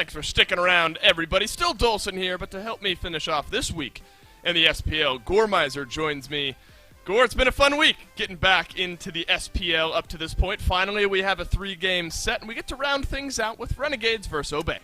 Thanks for sticking around, everybody. Still Dolson here, but to help me finish off this week in the SPL, Goremizer joins me. Gore, it's been a fun week getting back into the SPL up to this point. Finally, we have a 3-game set, and we get to round things out with Renegades versus Obey.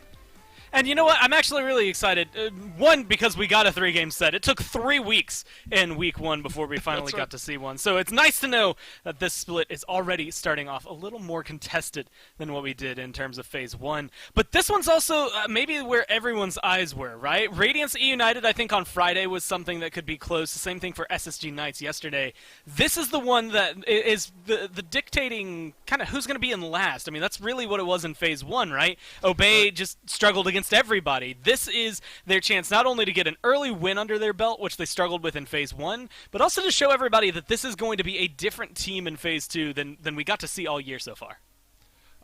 And you know what? I'm actually really excited. One, because we got a 3-game set. It took 3 weeks in week 1 before we finally got to see one. So it's nice to know that this split is already starting off a little more contested than what we did in terms of Phase 1. But this one's also maybe where everyone's eyes were, right? Radiance E United, I think, on Friday was something that could be close. The same thing for SSG Knights yesterday. This is the one that is the dictating kind of who's going to be in last. I mean, that's really what it was in Phase 1, right? Obey just struggled against everybody. This is their chance not only to get an early win under their belt, which they struggled with in Phase 1, but also to show everybody that this is going to be a different team in Phase 2 than we got to see all year so far.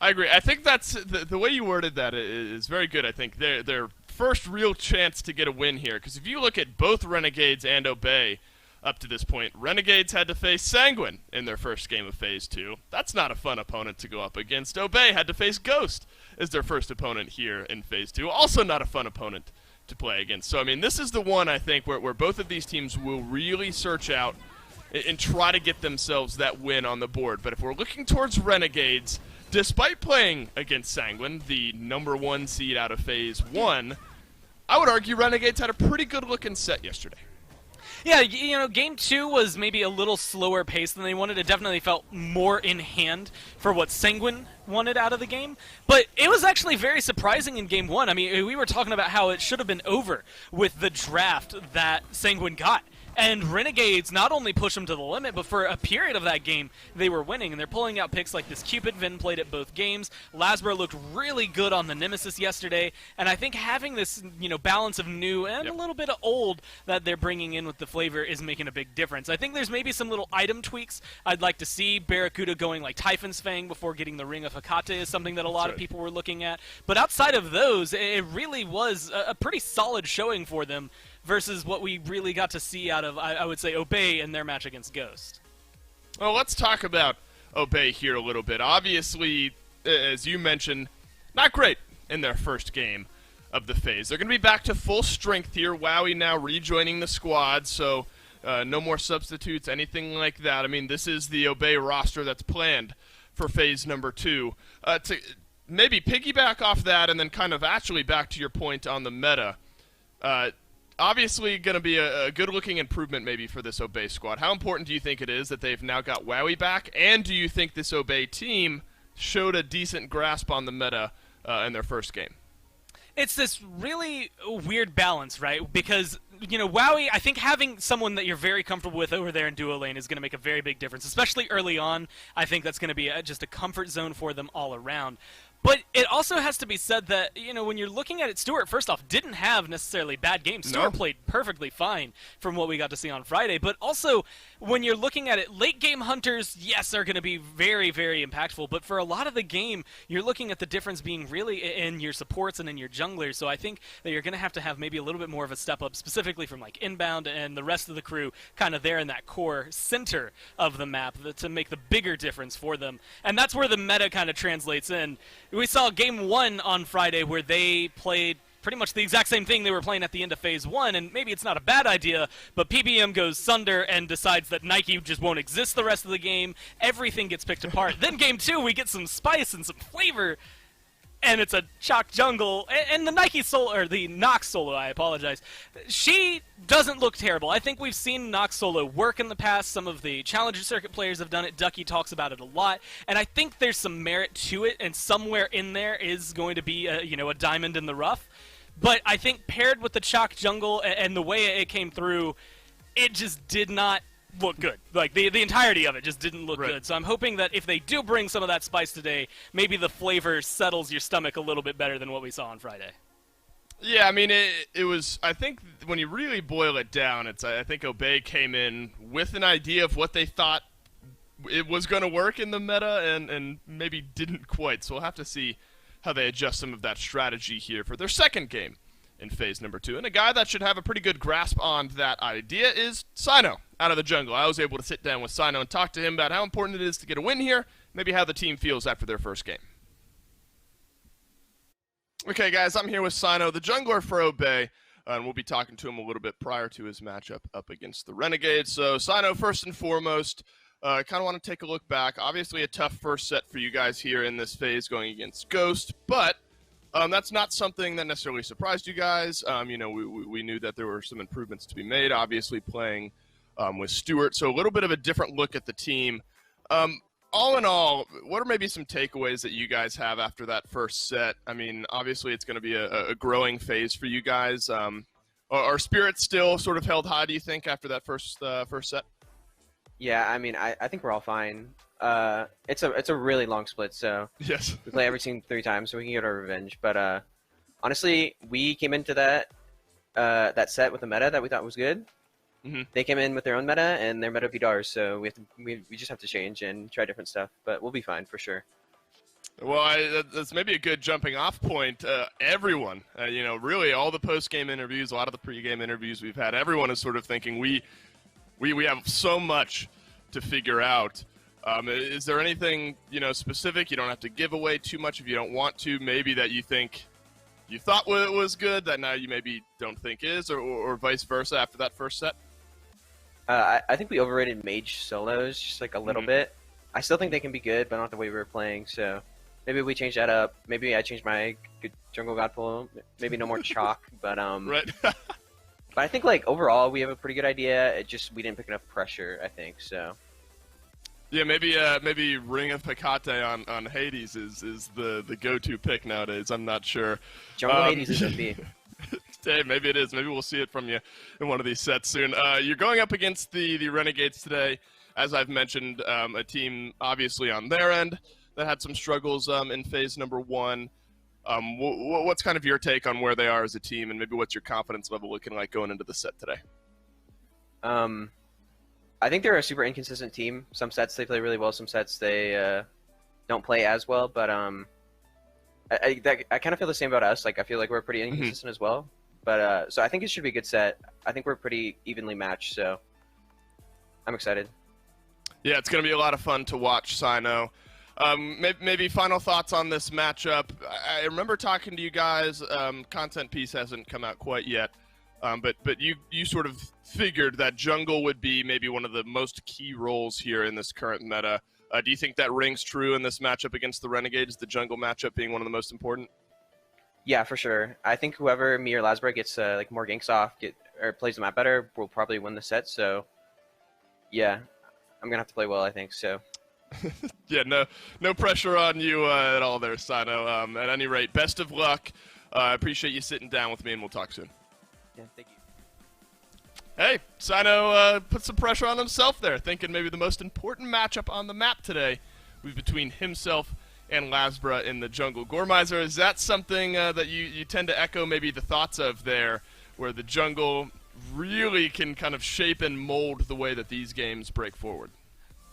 I agree. I think that's the way you worded that is very good. I think their first real chance to get a win here, because if you look at both Renegades and Obey up to this point, Renegades had to face Sanguine in their first game of Phase 2. That's not a fun opponent to go up against. Obey had to face Ghost as their first opponent here in Phase 2. Also not a fun opponent to play against. So, I mean, this is the one, I think, where both of these teams will really search out and try to get themselves that win on the board. But if we're looking towards Renegades, despite playing against Sanguine, the #1 seed out of Phase 1, I would argue Renegades had a pretty good-looking set yesterday. Yeah, you know, Game 2 was maybe a little slower paced than they wanted. It definitely felt more in hand for what Sanguine wanted out of the game. But it was actually very surprising in Game 1. I mean, we were talking about how it should have been over with the draft that Sanguine got. And Renegades not only pushed them to the limit, but for a period of that game, they were winning. And they're pulling out picks like this. Cupid Vin played at both games. Lasbro looked really good on the Nemesis yesterday. And I think having this, you know, balance of new and a little bit of old that they're bringing in with the flavor is making a big difference. I think there's maybe some little item tweaks I'd like to see. Barracuda going like Typhon's Fang before getting the Ring of Hecate is something that a lot of people were looking at. But outside of those, it really was a pretty solid showing for them versus what we really got to see out of, I would say, Obey in their match against Ghost. Well, let's talk about Obey here a little bit. Obviously, as you mentioned, not great in their first game of the phase. They're going to be back to full strength here. Wowie now rejoining the squad, so no more substitutes, anything like that. I mean, this is the Obey roster that's planned for phase number 2. To maybe piggyback off that and then kind of actually back to your point on the meta, obviously going to be a good-looking improvement maybe for this Obey squad. How important do you think it is that they've now got Wowie back, and do you think this Obey team showed a decent grasp on the meta in their first game? It's this really weird balance, right? Because, you know, Wowie, I think having someone that you're very comfortable with over there in duo lane is going to make a very big difference, especially early on. I think that's going to be just a comfort zone for them all around. But it also has to be said that, you know, when you're looking at it, Stewart, first off, didn't have necessarily bad games. Stewart played perfectly fine from what we got to see on Friday. But also, when you're looking at it, late-game hunters, yes, are going to be very, very impactful. But for a lot of the game, you're looking at the difference being really in your supports and in your junglers. So I think that you're going to have maybe a little bit more of a step up, specifically from, like, Inbound and the rest of the crew kind of there in that core center of the map to make the bigger difference for them. And that's where the meta kind of translates in. We saw Game 1 on Friday where they played pretty much the exact same thing they were playing at the end of Phase 1, and maybe it's not a bad idea, but PBM goes Sunder and decides that Nike just won't exist the rest of the game. Everything gets picked apart. Then Game 2, we get some spice and some flavor, and it's a Chalk Jungle, and the Nike solo, or the Nox solo, I apologize. She doesn't look terrible. I think we've seen Nox solo work in the past. Some of the Challenger Circuit players have done it. Ducky talks about it a lot, and I think there's some merit to it, and somewhere in there is going to be a diamond in the rough. But I think paired with the Chalk Jungle and the way it came through, it just did not look good. Like, the entirety of it just didn't look good. So I'm hoping that if they do bring some of that spice today, maybe the flavor settles your stomach a little bit better than what we saw on Friday. Yeah, I mean, it was, I think, when you really boil it down, I think Obey came in with an idea of what they thought it was going to work in the meta, and maybe didn't quite. So we'll have to see how they adjust some of that strategy here for their second game in phase number 2. And a guy that should have a pretty good grasp on that idea is Sino out of the jungle. I was able to sit down with Sino and talk to him about how important it is to get a win here, maybe how the team feels after their first game. Okay, guys, I'm here with Sino, the jungler for Obey, and we'll be talking to him a little bit prior to his matchup up against the Renegades. So, Sino, first and foremost, kind of want to take a look back. Obviously, a tough first set for you guys here in this phase going against Ghost, but that's not something that necessarily surprised you guys. We knew that there were some improvements to be made, obviously playing with Stewart, so a little bit of a different look at the team. All in all, what are maybe some takeaways that you guys have after that first set? I mean, obviously it's going to be a growing phase for you guys. Are spirits still sort of held high, do you think, after that first set? Yeah, I mean, I think we're all fine. It's a really long split, so Yes. we play every team 3 times, so we can get our revenge. But honestly, we came into that set with a meta that we thought was good. Mm-hmm. They came in with their own meta, and their meta beat ours, so we just have to change and try different stuff. But we'll be fine for sure. Well, that's maybe a good jumping off point. Everyone, really all the post-game interviews, a lot of the pre-game interviews we've had, everyone is sort of thinking we have so much to figure out. Is there anything, specific? You don't have to give away too much if you don't want to. Maybe that you think you thought was good that now you maybe don't think is, or vice versa after that first set? I think we overrated mage solos just like a little bit. I still think they can be good, but not the way we were playing. So maybe we change that up. Maybe I change my good jungle god pull. Maybe no more chalk, but Right. But I think like overall we have a pretty good idea. It just we didn't pick enough pressure. I think so. Yeah, maybe Ring of Pecate on Hades is the go-to pick nowadays. I'm not sure. Jungle Hades is OP. Hey, maybe it is. Maybe we'll see it from you in one of these sets soon. You're going up against the Renegades today, as I've mentioned, a team obviously on their end that had some struggles in phase number 1. What's kind of your take on where they are as a team, and maybe what's your confidence level looking like going into the set today? I think they're a super inconsistent team. Some sets they play really well, some sets they don't play as well. But I kind of feel the same about us. Like I feel like we're pretty inconsistent as well. But so I think it should be a good set. I think we're pretty evenly matched, so I'm excited. Yeah, it's going to be a lot of fun to watch, Sino. Maybe final thoughts on this matchup. I remember talking to you guys. Content piece hasn't come out quite yet, but you sort of figured that jungle would be maybe one of the most key roles here in this current meta. Do you think that rings true in this matchup against the Renegades, the jungle matchup being one of the most important? Yeah, for sure. I think whoever me or Lasbra gets like more ganks off, or plays the map better, will probably win the set. So, yeah, I'm gonna have to play well. I think so. Yeah, no pressure on you at all there, Sino. At any rate, best of luck. I appreciate you sitting down with me, and we'll talk soon. Yeah, thank you. Hey, Sino put some pressure on himself there, thinking maybe the most important matchup on the map today was between himself and Lasbra in the jungle. Gormizer, is that something that you tend to echo maybe the thoughts of there, where the jungle really can kind of shape and mold the way that these games break forward?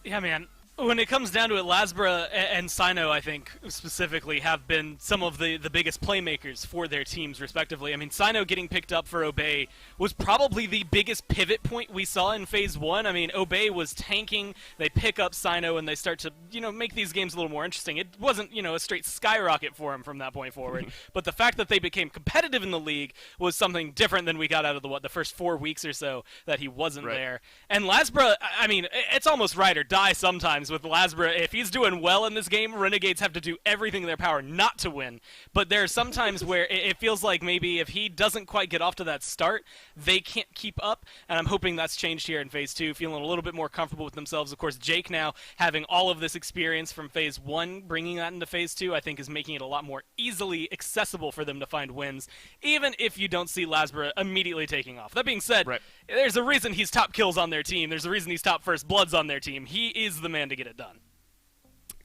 Yeah, man. When it comes down to it, Lasbra and Sino, I think, specifically, have been some of the biggest playmakers for their teams, respectively. I mean, Sino getting picked up for Obey was probably the biggest pivot point we saw in Phase 1. I mean, Obey was tanking, they pick up Sino, and they start to, make these games a little more interesting. It wasn't, a straight skyrocket for him from that point forward, but the fact that they became competitive in the league was something different than we got out of the first 4 weeks or so that he wasn't there. And Lasbra, I mean, it's almost ride or die sometimes with Lasbra. If he's doing well in this game, Renegades have to do everything in their power not to win. But there are some times where it feels like maybe if he doesn't quite get off to that start, they can't keep up. And I'm hoping that's changed here in Phase 2, feeling a little bit more comfortable with themselves. Of course, Jake now having all of this experience from Phase 1, bringing that into Phase 2, I think is making it a lot more easily accessible for them to find wins, even if you don't see Lasbra immediately taking off. That being said, there's a reason he's top kills on their team. There's a reason he's top first bloods on their team. He is the man to get it done.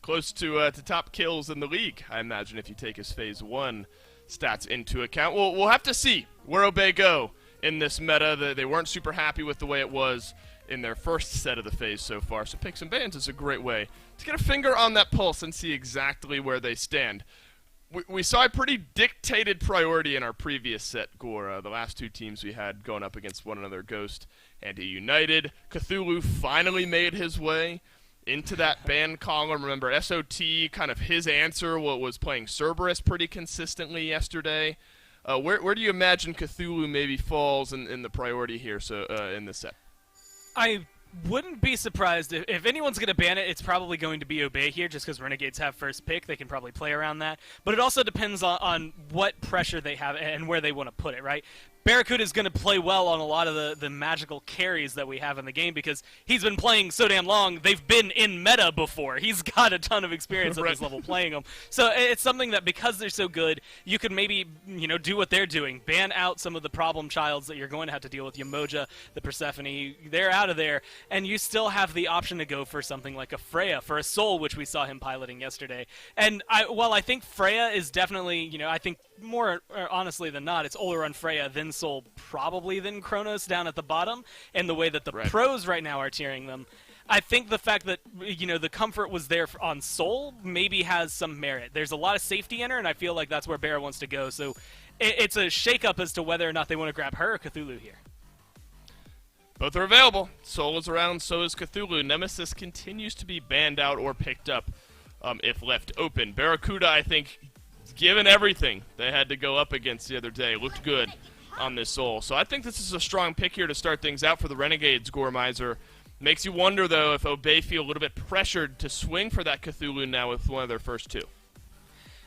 Close to top kills in the league, I imagine, if you take his Phase 1 stats into account. We'll have to see where Obey go in this meta. They weren't super happy with the way it was in their first set of the phase so far, so picks and bans is a great way to get a finger on that pulse and see exactly where they stand. We saw a pretty dictated priority in our previous set, Gore. The last 2 teams we had going up against one another, Ghost and United. Cthulhu finally made his way into that ban column. Remember, SOT, kind of his answer was playing Cerberus pretty consistently yesterday. Where do you imagine Cthulhu maybe falls in the priority here in this set? I wouldn't be surprised if anyone's going to ban it, it's probably going to be Obey here, just because Renegades have first pick. They can probably play around that. But it also depends on what pressure they have and where they want to put it, right? Barracuda is going to play well on a lot of the magical carries that we have in the game because he's been playing so damn long. They've been in meta before. He's got a ton of experience at this level playing them. So it's something that because they're so good, you could maybe do what they're doing. Ban out some of the problem childs that you're going to have to deal with. Yamoja, the Persephone, they're out of there. And you still have the option to go for something like a Freya, for a Soul, which we saw him piloting yesterday. And while I think Freya is definitely, I think more honestly than not, it's Oleron Freya, then Soul, probably then Kronos down at the bottom, and the way that the pros right now are tiering them. I think the fact that, the comfort was there on Soul maybe has some merit. There's a lot of safety in her, and I feel like that's where Bear wants to go. So it's a shake-up as to whether or not they want to grab her or Cthulhu here. Both are available. Soul is around, so is Cthulhu. Nemesis continues to be banned out or picked up if left open. Barracuda, I think, given everything they had to go up against the other day, looked good on this Soul. So I think this is a strong pick here to start things out for the Renegades, Gormizer. Makes you wonder, though, if Obey feel a little bit pressured to swing for that Cthulhu now with one of their first two.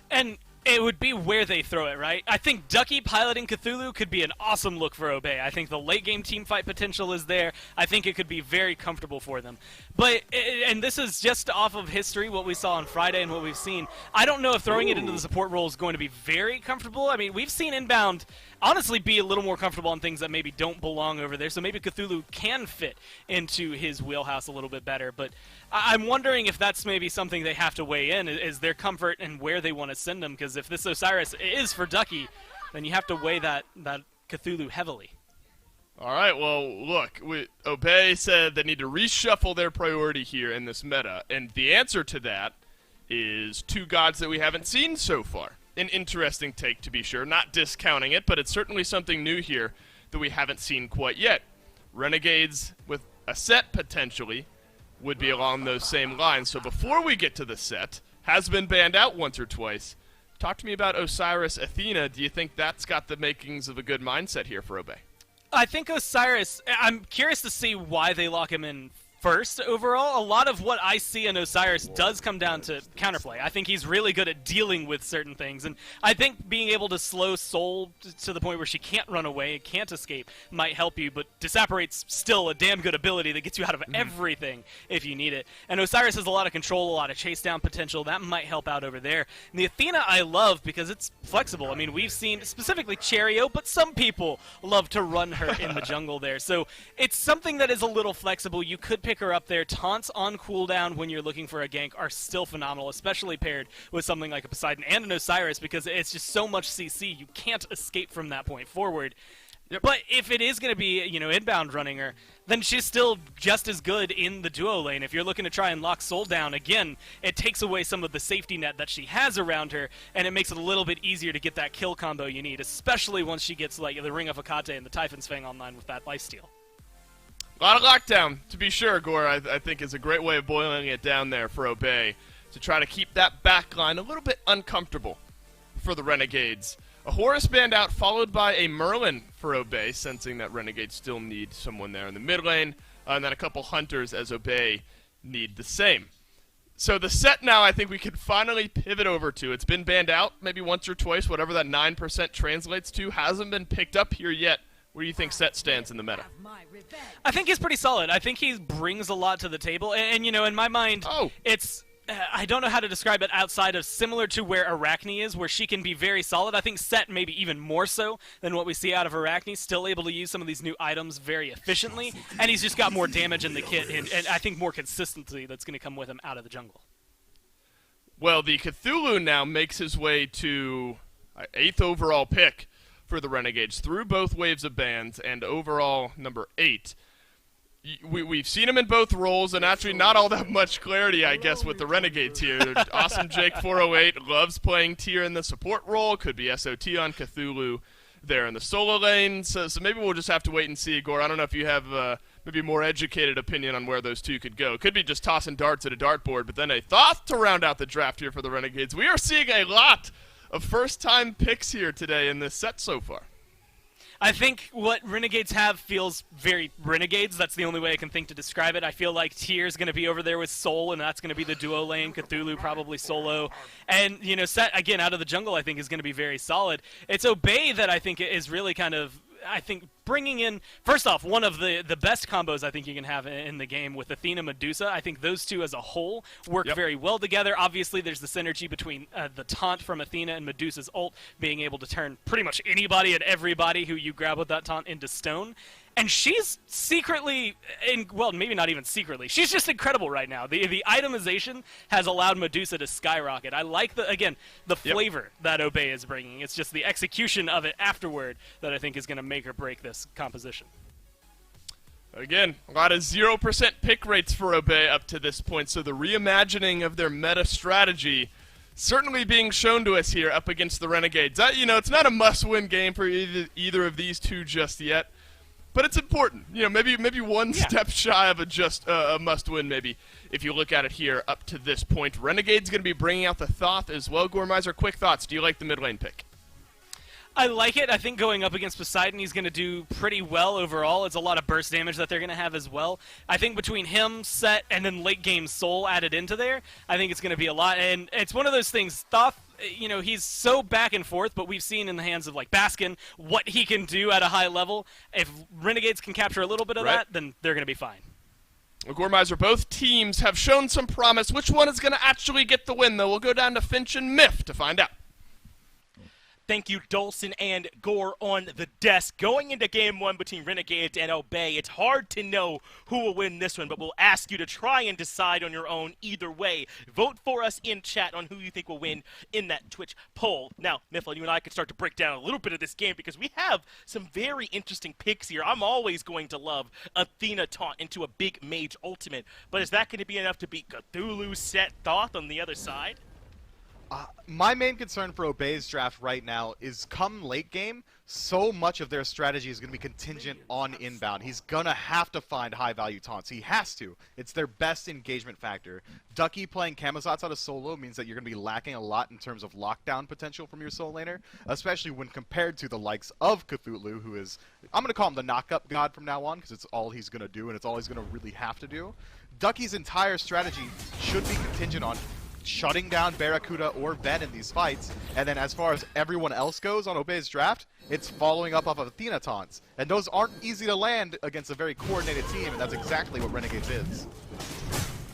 And it would be where they throw it, right? I think Ducky piloting Cthulhu could be an awesome look for Obey. I think the late-game teamfight potential is there. I think it could be very comfortable for them. But, and this is just off of history, what we saw on Friday and what we've seen. I don't know if throwing it into the support role is going to be very comfortable. I mean, we've seen Inbound honestly be a little more comfortable on things that maybe don't belong over there, so maybe Cthulhu can fit into his wheelhouse a little bit better. But I'm wondering if that's maybe something they have to weigh in, is their comfort and where they want to send them, because if this Osiris is for Ducky, then you have to weigh that Cthulhu heavily. All right, well, look, Obey said they need to reshuffle their priority here in this meta, and the answer to that is two gods that we haven't seen so far. An interesting take, to be sure, not discounting it, but it's certainly something new here that we haven't seen quite yet. Renegades, with a set potentially, would be along those same lines. So before we get to the set, has been banned out once or twice. Talk to me about Osiris Athena. Do you think that's got the makings of a good mindset here for Obey? I think Osiris, I'm curious to see why they lock him in first overall. A lot of what I see in Osiris does come down to counterplay. I think he's really good at dealing with certain things, and I think being able to slow Soul to the point where she can't run away and can't escape might help you, but Disapparate's still a damn good ability that gets you out of everything if you need it. And Osiris has a lot of control, a lot of chase down potential. That might help out over there. And the Athena I love because it's flexible. I mean, we've seen specifically Cherio, but some people love to run her in the jungle there. So it's something that is a little flexible. You could pick her up there. Taunts on cooldown when you're looking for a gank are still phenomenal, especially paired with something like a Poseidon and an Osiris, because it's just so much CC, you can't escape from that point forward. Yep. But if it is going to be, inbound running her, then she's still just as good in the duo lane. If you're looking to try and lock Soul down, again, it takes away some of the safety net that she has around her, and it makes it a little bit easier to get that kill combo you need, especially once she gets like the Ring of Hecate and the Typhon's Fang online with that lifesteal. A lot of lockdown, to be sure, Gore, I think is a great way of boiling it down there for Obey, to try to keep that back line a little bit uncomfortable for the Renegades. A Horus banned out, followed by a Merlin for Obey, sensing that Renegades still need someone there in the mid lane, and then a couple Hunters as Obey need the same. So the set now I think we can finally pivot over to. It's been banned out maybe once or twice, whatever that 9% translates to, hasn't been picked up here yet. Where do you think Set stands in the meta? I think he's pretty solid. I think he brings a lot to the table. And in my mind, it's... I don't know how to describe it outside of similar to where Arachne is, where she can be very solid. I think Set maybe even more so than what we see out of Arachne, still able to use some of these new items very efficiently. And he's just got more damage in the kit, and I think more consistency that's going to come with him out of the jungle. Well, the Cthulhu now makes his way to 8th overall pick for the Renegades through both waves of bans, and overall number 8. We've seen him in both roles, and actually not all that much clarity, I guess, with the Renegades here. Awesome Jake 408 loves playing tier in the support role. Could be SOT on Cthulhu there in the solo lane. So maybe we'll just have to wait and see. Gore, I don't know if you have maybe more educated opinion on where those two could go. It could be just tossing darts at a dartboard, but then a Thoth to round out the draft here for the Renegades. We are seeing a lot of first-time picks here today in this set so far. I think what Renegades have feels very Renegades. That's the only way I can think to describe it. I feel like Tier's going to be over there with Soul, and that's going to be the duo lane. Cthulhu probably solo. And, you know, Set, again, out of the jungle, I think is going to be very solid. It's Obey that I think is really kind of, I think, bringing in, first off, one of the best combos I think you can have in the game with Athena Medusa. I think those two as a whole work very well together. Obviously, there's the synergy between the taunt from Athena and Medusa's ult being able to turn pretty much anybody and everybody who you grab with that taunt into stone. And she's secretly, well, maybe not even secretly, she's just incredible right now. The itemization has allowed Medusa to skyrocket. I like, the flavor that Obey is bringing. It's just the execution of it afterward that I think is going to make or break this composition. Again, a lot of 0% pick rates for Obey up to this point, so the reimagining of their meta strategy certainly being shown to us here up against the Renegades. You know, it's not a must-win game for either of these two just yet. But it's important. You know, maybe one step shy of a must-win, maybe, if you look at it here up to this point. Renegade's going to be bringing out the Thoth as well. Gormizer, quick thoughts. Do you like the mid lane pick? I like it. I think going up against Poseidon, he's going to do pretty well overall. It's a lot of burst damage that they're going to have as well. I think between him, Set, and then late game Soul added into there, I think it's going to be a lot. And it's one of those things, Thoth, you know, he's so back and forth, but we've seen in the hands of, like, Baskin what he can do at a high level. If Renegades can capture a little bit of that, then they're going to be fine. Well, Gormizer, both teams have shown some promise. Which one is going to actually get the win, though? We'll go down to Finch and Myth to find out. Thank you, Dolson and Gore on the desk. Going into game one between Renegades and Obey, it's hard to know who will win this one, but we'll ask you to try and decide on your own either way. Vote for us in chat on who you think will win in that Twitch poll. Now, Mifflin, you and I can start to break down a little bit of this game because we have some very interesting picks here. I'm always going to love Athena taunt into a big mage ultimate, but is that going to be enough to beat Cthulhu, Set, Thoth on the other side? My main concern for Obey's draft right now is come late game, so much of their strategy is going to be contingent on inbound. He's going to have to find high-value taunts. He has to. It's their best engagement factor. Ducky playing Camazotz out of solo means that you're going to be lacking a lot in terms of lockdown potential from your solo laner, especially when compared to the likes of Cthulhu, who is, I'm going to call him the knock-up god from now on, because it's all he's going to do, and it's all he's going to really have to do. Ducky's entire strategy should be contingent on shutting down Barracuda or Ben in these fights, and then as far as everyone else goes on Obey's draft, it's following up off of Athena taunts. And those aren't easy to land against a very coordinated team, and that's exactly what Renegades is.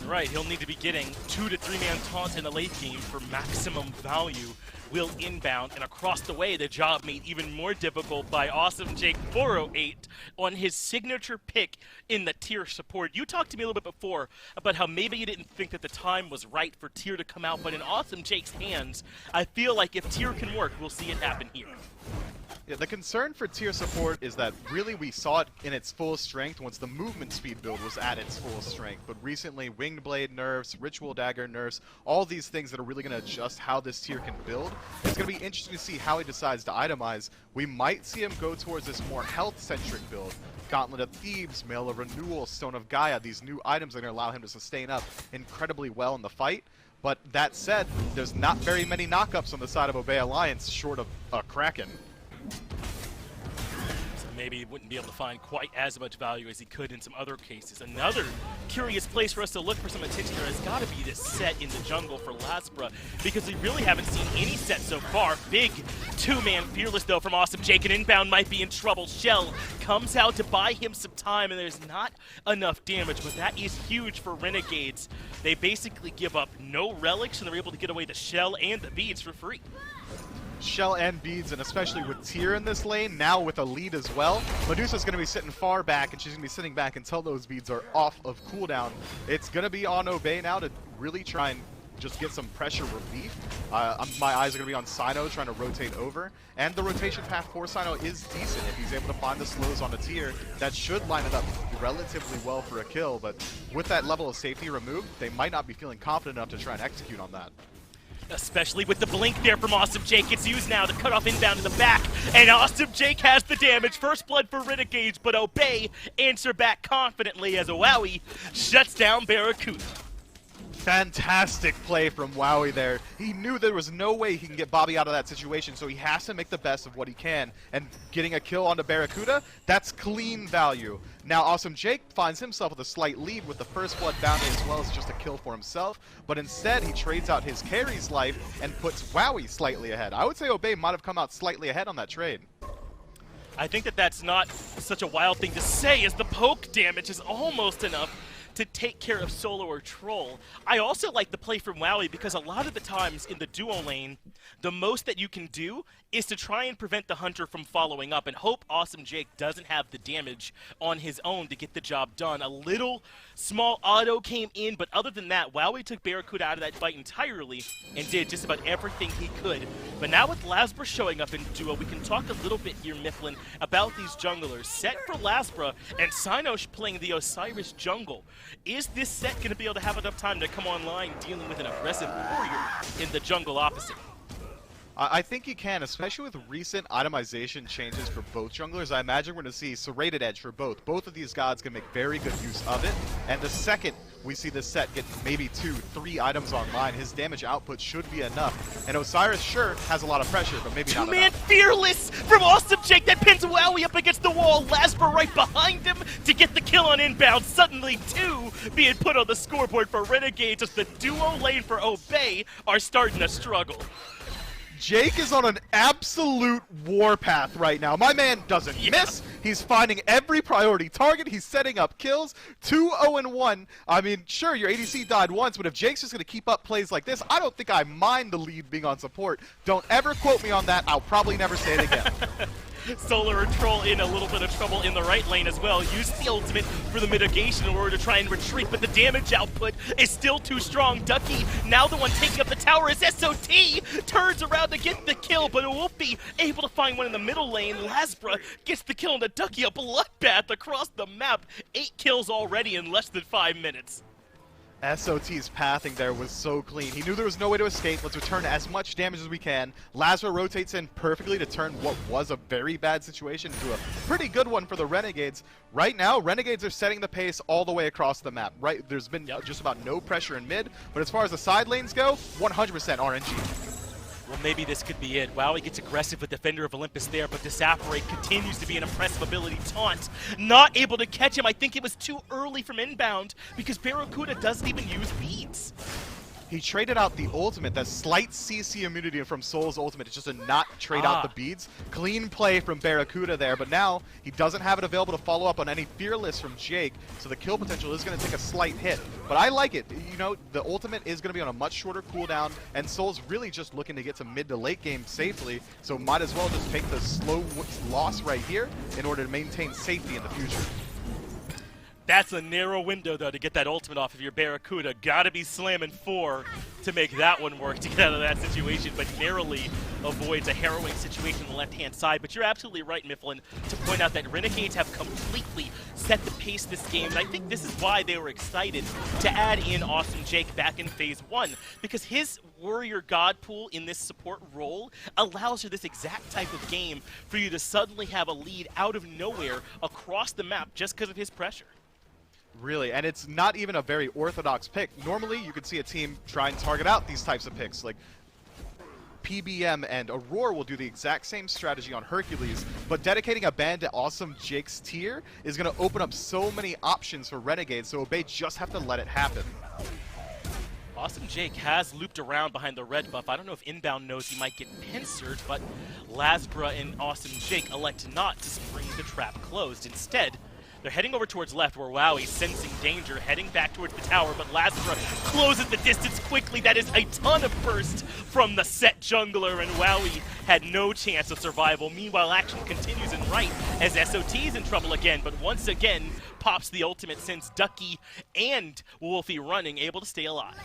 Right, he'll need to be getting 2 to 3 man taunts in the late game for maximum value. Will inbound, and across the way, the job made even more difficult by Awesome Jake 408 on his signature pick in the Tier support. You talked to me a little bit before about how maybe you didn't think that the time was right for Tier to come out, but in Awesome Jake's hands, I feel like if Tier can work, we'll see it happen here. Yeah, the concern for Tier support is that really we saw it in its full strength once the movement speed build was at its full strength. But recently, Winged Blade nerfs, Ritual Dagger nerfs, all these things that are really going to adjust how this Tier can build. It's going to be interesting to see how he decides to itemize. We might see him go towards this more health-centric build. Gauntlet of Thebes, Mail of Renewal, Stone of Gaia, these new items are going to allow him to sustain up incredibly well in the fight. But that said, there's not very many knockups on the side of Obey Alliance short of a Kraken. So maybe he wouldn't be able to find quite as much value as he could in some other cases. Another curious place for us to look for some attention here has got to be this Set in the jungle for Laspra, because we really haven't seen any Set so far. Big two-man Fearless, though, from Awesome Jake, and inbound might be in trouble. Shell comes out to buy him some time, and there's not enough damage, but that is huge for Renegades. They basically give up no relics, and they're able to get away the Shell and the beads for free. Shell and beads, and especially with Tier in this lane, now with a lead as well, Medusa's going to be sitting far back, and she's going to be sitting back until those beads are off of cooldown. It's going to be on Obey now to really try and just get some pressure relief. My eyes are going to be on Sino trying to rotate over, and the rotation path for Sino is decent. If he's able to find the slows on the Tier, that should line it up relatively well for a kill, but with that level of safety removed, they might not be feeling confident enough to try and execute on that. Especially with the blink there from Awesome Jake. It's used now to cut off inbound in the back. And Awesome Jake has the damage. First blood for Renegades, but Obey answer back confidently as Wowie shuts down Barracuda. Fantastic play from Wowie there. He knew there was no way he can get Bobby out of that situation, so he has to make the best of what he can. And getting a kill onto Barracuda, that's clean value. Now Awesome Jake finds himself with a slight lead with the first blood bounty as well as just a kill for himself, but instead he trades out his carry's life and puts Wowie slightly ahead. I would say Obey might have come out slightly ahead on that trade. I think that that's not such a wild thing to say, as the poke damage is almost enough to take care of Solo or Troll. I also like the play from Wowie because a lot of the times in the duo lane, the most that you can do is to try and prevent the Hunter from following up and hope Awesome Jake doesn't have the damage on his own to get the job done. A little small auto came in, but other than that, Wowie took Barracuda out of that fight entirely and did just about everything he could. But now with Lasbra showing up in duo, we can talk a little bit here, Mifflin, about these junglers. Set for Lasbra and Sino playing the Osiris jungle. Is this set going to be able to have enough time to come online dealing with an aggressive warrior in the jungle opposite? I think he can, especially with recent itemization changes for both junglers. I imagine we're going to see Serrated Edge for both. Both of these gods can make very good use of it. And the second we see this set get maybe 2-3 items online, his damage output should be enough. And Osiris, sure, has a lot of pressure, but maybe not enough. Two-man Fearless from Awesome Jake that pins Wowie up against the wall. Lasper right behind him to get the kill on inbound. Suddenly 2 being put on the scoreboard for Renegades as the duo lane for Obey are starting to struggle. Jake is on an absolute warpath right now. My man doesn't miss. He's finding every priority target. He's setting up kills. 2-0-1. I mean, sure, your ADC died once, but if Jake's just going to keep up plays like this, I don't think I mind the lead being on support. Don't ever quote me on that. I'll probably never say it again. Solar Troll in a little bit of trouble in the right lane as well. Used the ultimate for the mitigation in order to try and retreat, but the damage output is still too strong. Ducky, now the one taking up the tower, is SOT, turns around to get the kill, but Wolfie able to find one in the middle lane. Lasbra gets the kill into Ducky, a bloodbath across the map. 8 kills already in less than 5 minutes. SOT's pathing there was so clean. He knew there was no way to escape. Let's return as much damage as we can. Lasbra rotates in perfectly to turn what was a very bad situation into a pretty good one for the Renegades. Right now, Renegades are setting the pace all the way across the map. Right, there's been just about no pressure in mid, but as far as the side lanes go, 100% RNG. Well, maybe this could be it. Wowie gets aggressive with Defender of Olympus there, but Disapparate continues to be an impressive ability. Taunt, not able to catch him. I think it was too early from inbound because Barracuda doesn't even use beads. He traded out the ultimate, that slight CC immunity from Soul's ultimate, just to not trade out the beads. Clean play from Barracuda there, but now he doesn't have it available to follow up on any Fearless from Jake, so the kill potential is going to take a slight hit. But I like it. You know, the ultimate is going to be on a much shorter cooldown, and Soul's really just looking to get to mid to late game safely, so might as well just take the slow loss right here in order to maintain safety in the future. That's a narrow window, though, to get that ultimate off of your Barracuda. Gotta be slamming 4 to make that one work to get out of that situation, but narrowly avoids a harrowing situation on the left-hand side. But you're absolutely right, Mifflin, to point out that Renegades have completely set the pace this game, and I think this is why they were excited to add in Awesome Jake back in Phase 1, because his warrior god pool in this support role allows for this exact type of game for you to suddenly have a lead out of nowhere across the map just because of his pressure. Really, and it's not even a very orthodox pick. Normally, you could see a team try and target out these types of picks. Like, PBM and Aurora will do the exact same strategy on Hercules, but dedicating a ban to Awesome Jake's tier is going to open up so many options for Renegades, so Obey just have to let it happen. Awesome Jake has looped around behind the red buff. I don't know if Inbound knows he might get pincered, but Lasbra and Awesome Jake elect not to spring the trap closed. Instead, they're heading over towards left where Wowie, sensing danger, heading back towards the tower, but Lasbra closes the distance quickly. That is a ton of burst from the set jungler, and Wowie had no chance of survival. Meanwhile, action continues in right as SOT's in trouble again, but once again pops the ultimate since Ducky and Wolfie running, able to stay alive.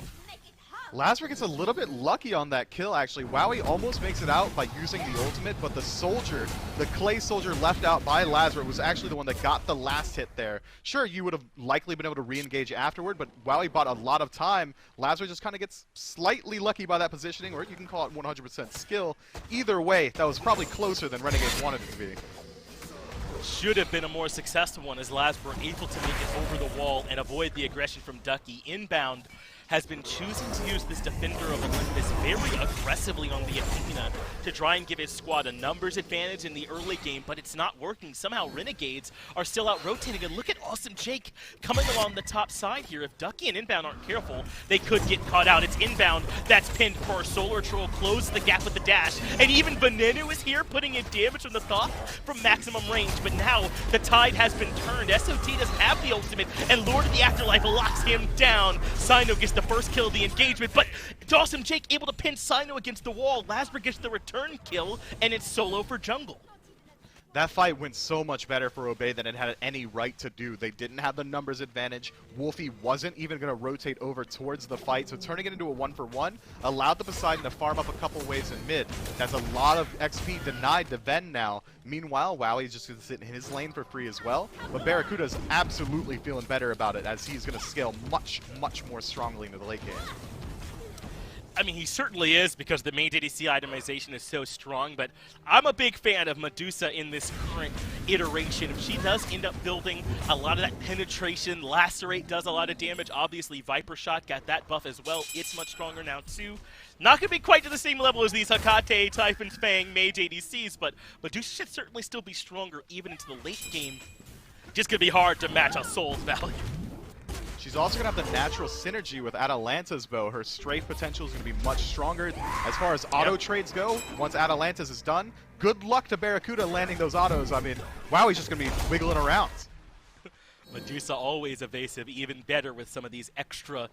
Lazarus gets a little bit lucky on that kill, actually. Wowie almost makes it out by using the ultimate, but the soldier, the clay soldier left out by Lazarus, was actually the one that got the last hit there. Sure, you would have likely been able to re-engage afterward, but Wowie bought a lot of time. Lazarus just kind of gets slightly lucky by that positioning, or you can call it 100% skill. Either way, that was probably closer than Renegades wanted it to be. Should have been a more successful one as Laz were able to make it over the wall and avoid the aggression from Ducky. Inbound has been choosing to use this Defender of Olympus very aggressively on the Athena to try and give his squad a numbers advantage in the early game, but it's not working. Somehow Renegades are still out rotating, and look at Awesome Jake coming along the top side here. If Ducky and Inbound aren't careful, they could get caught out. It's Inbound that's pinned for Solar Troll, close the gap with the dash, and even Veneno is here putting in damage from the Thoth from maximum range, but now the tide has been turned. SOT doesn't have the ultimate, and Lord of the Afterlife locks him down. Sino gets the first kill of the engagement, but Awesome Jake able to pin Sino against the wall. Lasper gets the return kill, and it's solo for jungle. That fight went so much better for Obey than it had any right to do. They didn't have the numbers advantage. Wolfie wasn't even going to rotate over towards the fight, so turning it into a 1-for-1 allowed the Poseidon to farm up a couple waves in mid. That's a lot of XP denied to Ven now. Meanwhile, Wowie's just going to sit in his lane for free as well, but Barracuda's absolutely feeling better about it as he's going to scale much, much more strongly into the late game. I mean, he certainly is because the main ADC itemization is so strong, but I'm a big fan of Medusa in this current iteration. If she does end up building a lot of that penetration, Lacerate does a lot of damage. Obviously, Viper Shot got that buff as well. It's much stronger now, too. Not going to be quite to the same level as these Hakate, Typhon, Fang, Mage ADCs, but Medusa should certainly still be stronger even into the late game. Just going to be hard to match a Soul's value. She's also going to have the natural synergy with Atalanta's bow. Her strafe potential is going to be much stronger. As far as auto trades go, once Atalanta's is done, good luck to Barracuda landing those autos. I mean, wow, he's just going to be wiggling around. Medusa always evasive, even better with some of these extra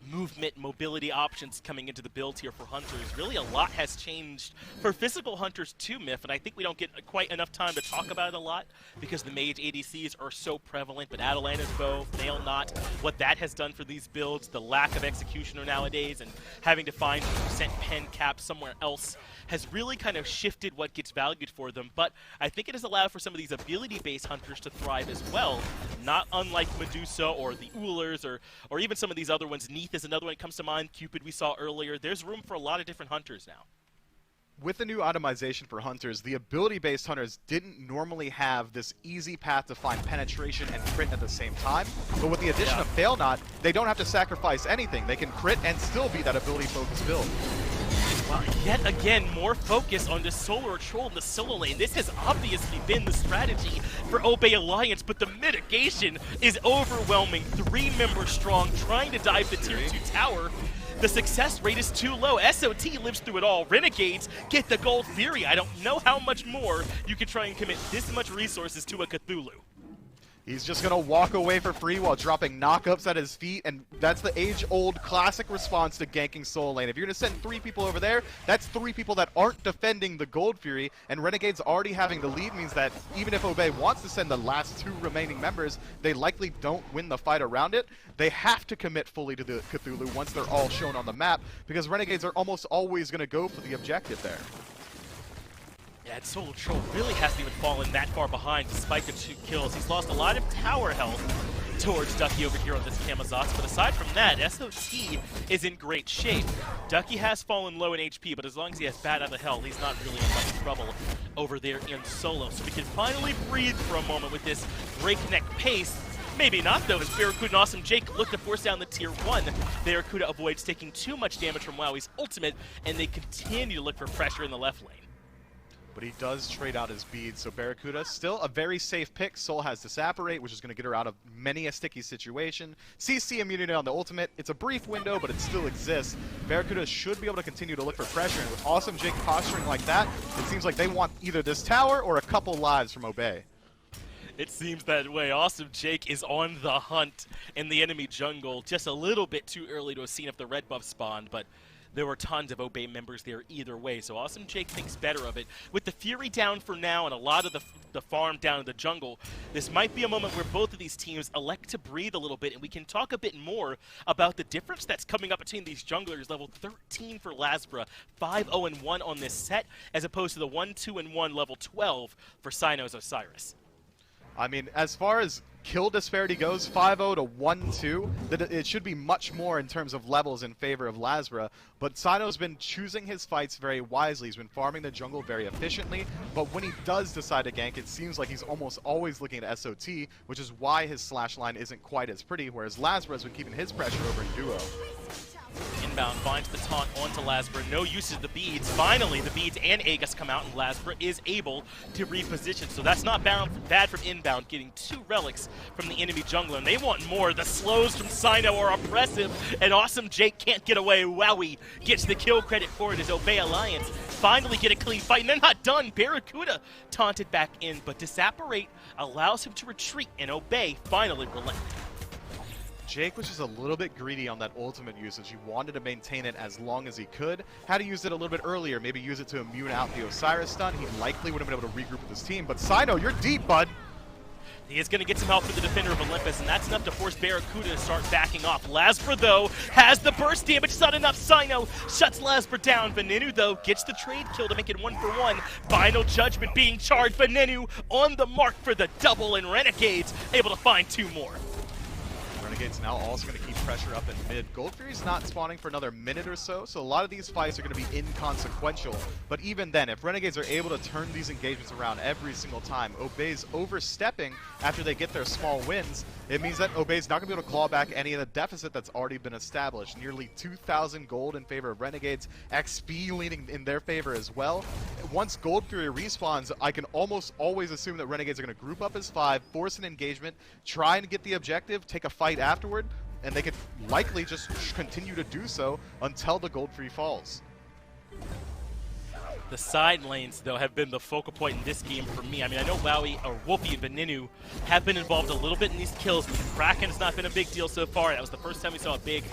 movement, mobility options coming into the build here for Hunters. Really a lot has changed for physical Hunters too, Myth, and I think we don't get quite enough time to talk about it a lot because the Mage ADCs are so prevalent, but Atalanta's bow, Nail Knot, what that has done for these builds, the lack of executioner nowadays, and having to find percent pen cap somewhere else has really kind of shifted what gets valued for them, but I think it has allowed for some of these ability-based Hunters to thrive as well, not unlike Medusa or the Oolers or even some of these other ones. Neath is another one that comes to mind, Cupid we saw earlier. There's room for a lot of different Hunters now. With the new itemization for Hunters, the ability-based Hunters didn't normally have this easy path to find penetration and crit at the same time, but with the addition of Fail Not, they don't have to sacrifice anything. They can crit and still be that ability-focused build. Well, yet again, more focus on the Solar Troll in the solo lane. This has obviously been the strategy for Obey Alliance, but the mitigation is overwhelming. 3 members strong, trying to dive the tier 2 tower. The success rate is too low. SOT lives through it all. Renegades get the Gold Fury. I don't know how much more you could try and commit this much resources to a Cthulhu. He's just going to walk away for free while dropping knockups at his feet, and that's the age-old classic response to ganking Soul Lane. If you're going to send 3 people over there, that's 3 people that aren't defending the Gold Fury, and Renegades already having the lead means that even if Obey wants to send the last 2 remaining members, they likely don't win the fight around it. They have to commit fully to the Cthulhu once they're all shown on the map, because Renegades are almost always going to go for the objective there. Yeah, and Solar Troll really hasn't even fallen that far behind despite the 2 kills. He's lost a lot of tower health towards Ducky over here on this Kamazox, but aside from that, SOT is in great shape. Ducky has fallen low in HP, but as long as he has bad out of health, he's not really in much trouble over there in solo. So we can finally breathe for a moment with this breakneck pace. Maybe not, though, as Barracuda and Awesome Jake look to force down the tier 1. Barracuda avoids taking too much damage from Wowie's ultimate, and they continue to look for pressure in the left lane. But he does trade out his beads, so Barracuda, still a very safe pick. Soul has Disapparate, which is going to get her out of many a sticky situation. CC immunity on the ultimate. It's a brief window, but it still exists. Barracuda should be able to continue to look for pressure, and with Awesome Jake posturing like that, it seems like they want either this tower or a couple lives from Obey. It seems that way. Awesome Jake is on the hunt in the enemy jungle. Just a little bit too early to have seen if the red buff spawned, but there were tons of Obey members there either way. So Awesome Jake thinks better of it. With the Fury down for now and a lot of the farm down in the jungle, this might be a moment where both of these teams elect to breathe a little bit, and we can talk a bit more about the difference that's coming up between these junglers. Level 13 for Lasbra, 5-0-1 on this set, as opposed to the 1-2-1 level 12 for Sino's Osiris. I mean, as far as kill disparity goes, 5-0 to 1-2, that it should be much more in terms of levels in favor of Lasbra, but Sino's been choosing his fights very wisely. He's been farming the jungle very efficiently, but when he does decide to gank, it seems like he's almost always looking at SOT, which is why his slash line isn't quite as pretty, whereas Lasbra's been keeping his pressure over in duo. Inbound finds the taunt onto Lasbra. No use of the beads. Finally, the beads and Aegis come out, and Lasbra is able to reposition. So that's not bad from inbound, getting 2 relics from the enemy jungler. And they want more. The slows from Sino are oppressive, and Awesome Jake can't get away. Wowie gets the kill credit for it as Obey Alliance finally get a clean fight. And they're not done. Barracuda taunted back in, but Disapparate allows him to retreat, and Obey finally relent. Jake was just a little bit greedy on that ultimate usage. He wanted to maintain it as long as he could. Had to use it a little bit earlier, maybe use it to immune out the Osiris stun. He likely would have been able to regroup with his team. But Sino, you're deep, bud. He is going to get some help for the Defender of Olympus, and that's enough to force Barracuda to start backing off. Lasbra, though, has the burst damage. It's not enough. Sino shuts Lasbra down. Venenu, though, gets the trade kill to make it 1-for-1. Final Judgment being charged. Venenu on the mark for the double, and Renegades able to find 2 more. Renegades now also going to keep pressure up in mid. Gold Fury's not spawning for another minute or so, so a lot of these fights are going to be inconsequential. But even then, if Renegades are able to turn these engagements around every single time, Obey's overstepping after they get their small wins, it means that Obey's not going to be able to claw back any of the deficit that's already been established. Nearly 2,000 gold in favor of Renegades, XP leaning in their favor as well. Once Gold Fury respawns, I can almost always assume that Renegades are going to group up as 5, force an engagement, try and get the objective, take a fight afterward, and they could likely just continue to do so until the Gold Fury falls. The side lanes, though, have been the focal point in this game for me. I mean, I know Wowie, or Wolfie and Venenu have been involved a little bit in these kills, but Kraken's not been a big deal so far. That was the first time we saw a big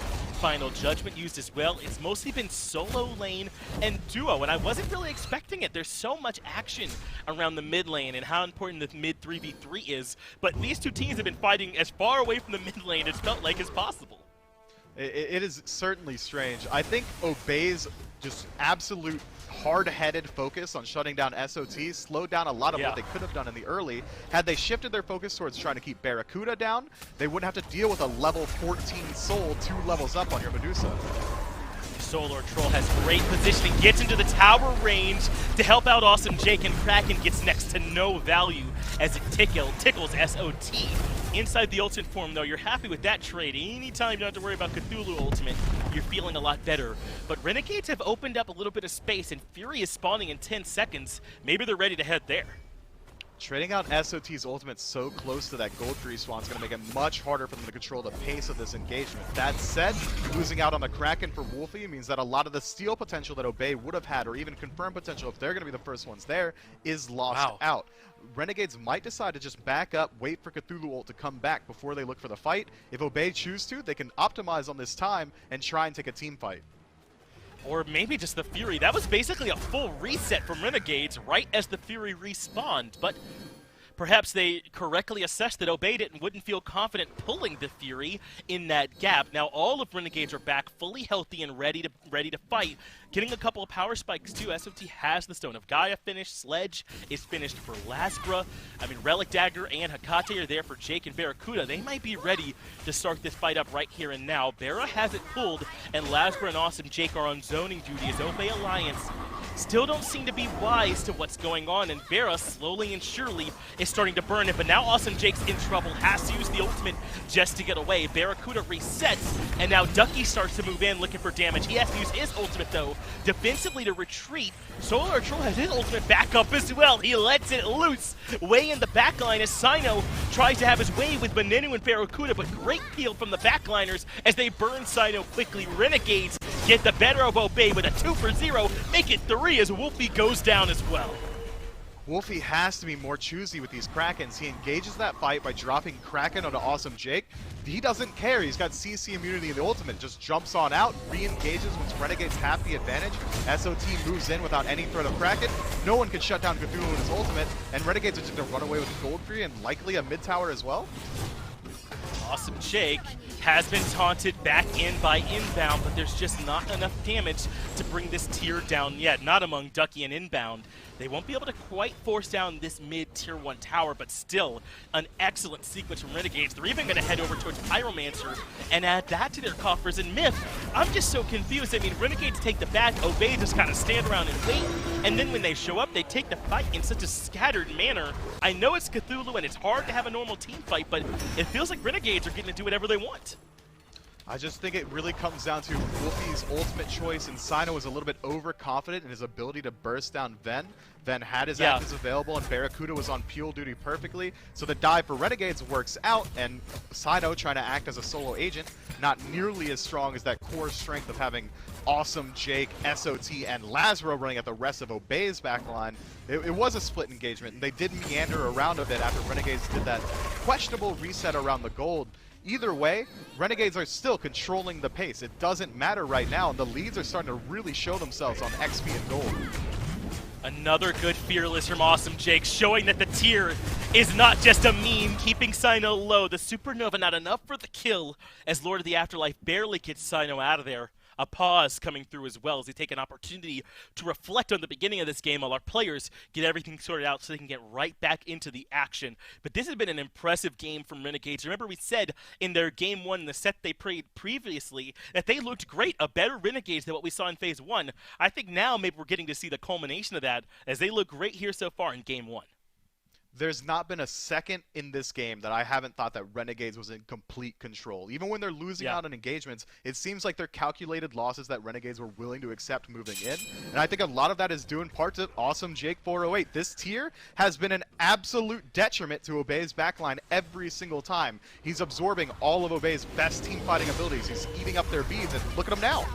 Final Judgment used as well. It's mostly been solo lane and duo, and I wasn't really expecting it. There's so much action around the mid lane and how important the mid 3v3 is, but these 2 teams have been fighting as far away from the mid lane as felt like as possible. It is certainly strange. I think Obey's just absolute hard-headed focus on shutting down SOT slowed down a lot of what they could have done in the early. Had they shifted their focus towards trying to keep Barracuda down, they wouldn't have to deal with a level 14 soul 2 levels up on your Medusa. Solar Troll has great positioning, gets into the tower range to help out Awesome Jake, and Kraken gets next to no value as it tickles SOT. Inside the ultimate form, though, you're happy with that trade. Anytime you don't have to worry about Cthulhu ultimate, you're feeling a lot better. But Renegades have opened up a little bit of space, and Fury is spawning in 10 seconds. Maybe they're ready to head there. Trading out SOT's ultimate so close to that Gold Fury spawn is going to make it much harder for them to control the pace of this engagement. That said, losing out on the Kraken for Wolfie means that a lot of the steal potential that Obey would have had, or even confirmed potential if they're going to be the first ones there, is lost out. Renegades might decide to just back up, wait for Cthulhu ult to come back before they look for the fight. If Obey choose to, they can optimize on this time and try and take a team fight. Or maybe just the Fury. That was basically a full reset from Renegades right as the Fury respawned, but perhaps they correctly assessed that Obeyed it and wouldn't feel confident pulling the Fury in that gap. Now all of Renegades are back, fully healthy and ready to fight. Getting a couple of power spikes too. SOT has the Stone of Gaia finished. Sledge is finished for Lasbra. I mean, Relic Dagger and Hecate are there for Jake and Barracuda. They might be ready to start this fight up right here and now. Barra has it pulled, and Lasbra and Awesome Jake are on zoning duty as Obey Alliance still don't seem to be wise to what's going on, and Barra slowly and surely is starting to burn it, but now Awesome Jake's in trouble, has to use the ultimate just to get away. Barracuda resets, and now Ducky starts to move in looking for damage. He has to use his ultimate, though, defensively to retreat. Solar Troll has his ultimate back up as well. He lets it loose way in the backline as Sino tries to have his way with Venenu and Barracuda, but great peel from the backliners as they burn Sino quickly. Renegades get the better of Obey with a 2-for-0, make it 3 as Wolfie goes down as well. Wolfie has to be more choosy with these Krakens. He engages that fight by dropping Kraken onto Awesome Jake, he doesn't care. He's got CC immunity in the ultimate. Just jumps on out, re-engages once Renegades have the advantage. SOT moves in without any threat of Kraken. No one can shut down Cthulhu in his ultimate, and Renegades are just going to run away with the gold free and likely a mid tower as well. Awesome Jake has been taunted back in by inbound, but there's just not enough damage to bring this tier down yet. Not among Ducky and inbound. They won't be able to quite force down this mid tier 1 tower, but still an excellent sequence from Renegades. They're even going to head over towards Pyromancer and add that to their coffers. And Myth, I'm just so confused. I mean, Renegades take the back, Obey just kind of stand around and wait, and then when they show up, they take the fight in such a scattered manner. I know it's Cthulhu and it's hard to have a normal team fight, but it feels like Renegades are getting to do whatever they want. I just think it really comes down to Wolfie's ultimate choice, and Sino was a little bit overconfident in his ability to burst down Ven. Ven had his actions available, and Barracuda was on peel duty perfectly, so the dive for Renegades works out, and Sino trying to act as a solo agent, not nearly as strong as that core strength of having Awesome Jake, SOT, and Lazaro running at the rest of Obey's backline. It was a split engagement, and they did meander around a bit after Renegades did that questionable reset around the gold. Either way, Renegades are still controlling the pace. It doesn't matter right now, and the leads are starting to really show themselves on XP and gold. Another good Fearless from Awesome Jake, showing that the tier is not just a meme, keeping Sino low. The Supernova not enough for the kill, as Lord of the Afterlife barely gets Sino out of there. A pause coming through as well as they take an opportunity to reflect on the beginning of this game while our players get everything sorted out so they can get right back into the action. But this has been an impressive game from Renegades. Remember we said in their game 1, the set they played previously, that they looked great, a better Renegades than what we saw in phase 1. I think now maybe we're getting to see the culmination of that as they look great here so far in game 1. There's not been a second in this game that I haven't thought that Renegades was in complete control. Even when they're losing out on engagements, it seems like they're calculated losses that Renegades were willing to accept moving in. And I think a lot of that is due in part to Awesome Jake 408. This tier has been an absolute detriment to Obey's backline every single time. He's absorbing all of Obey's best team fighting abilities. He's eating up their beads, and look at him now.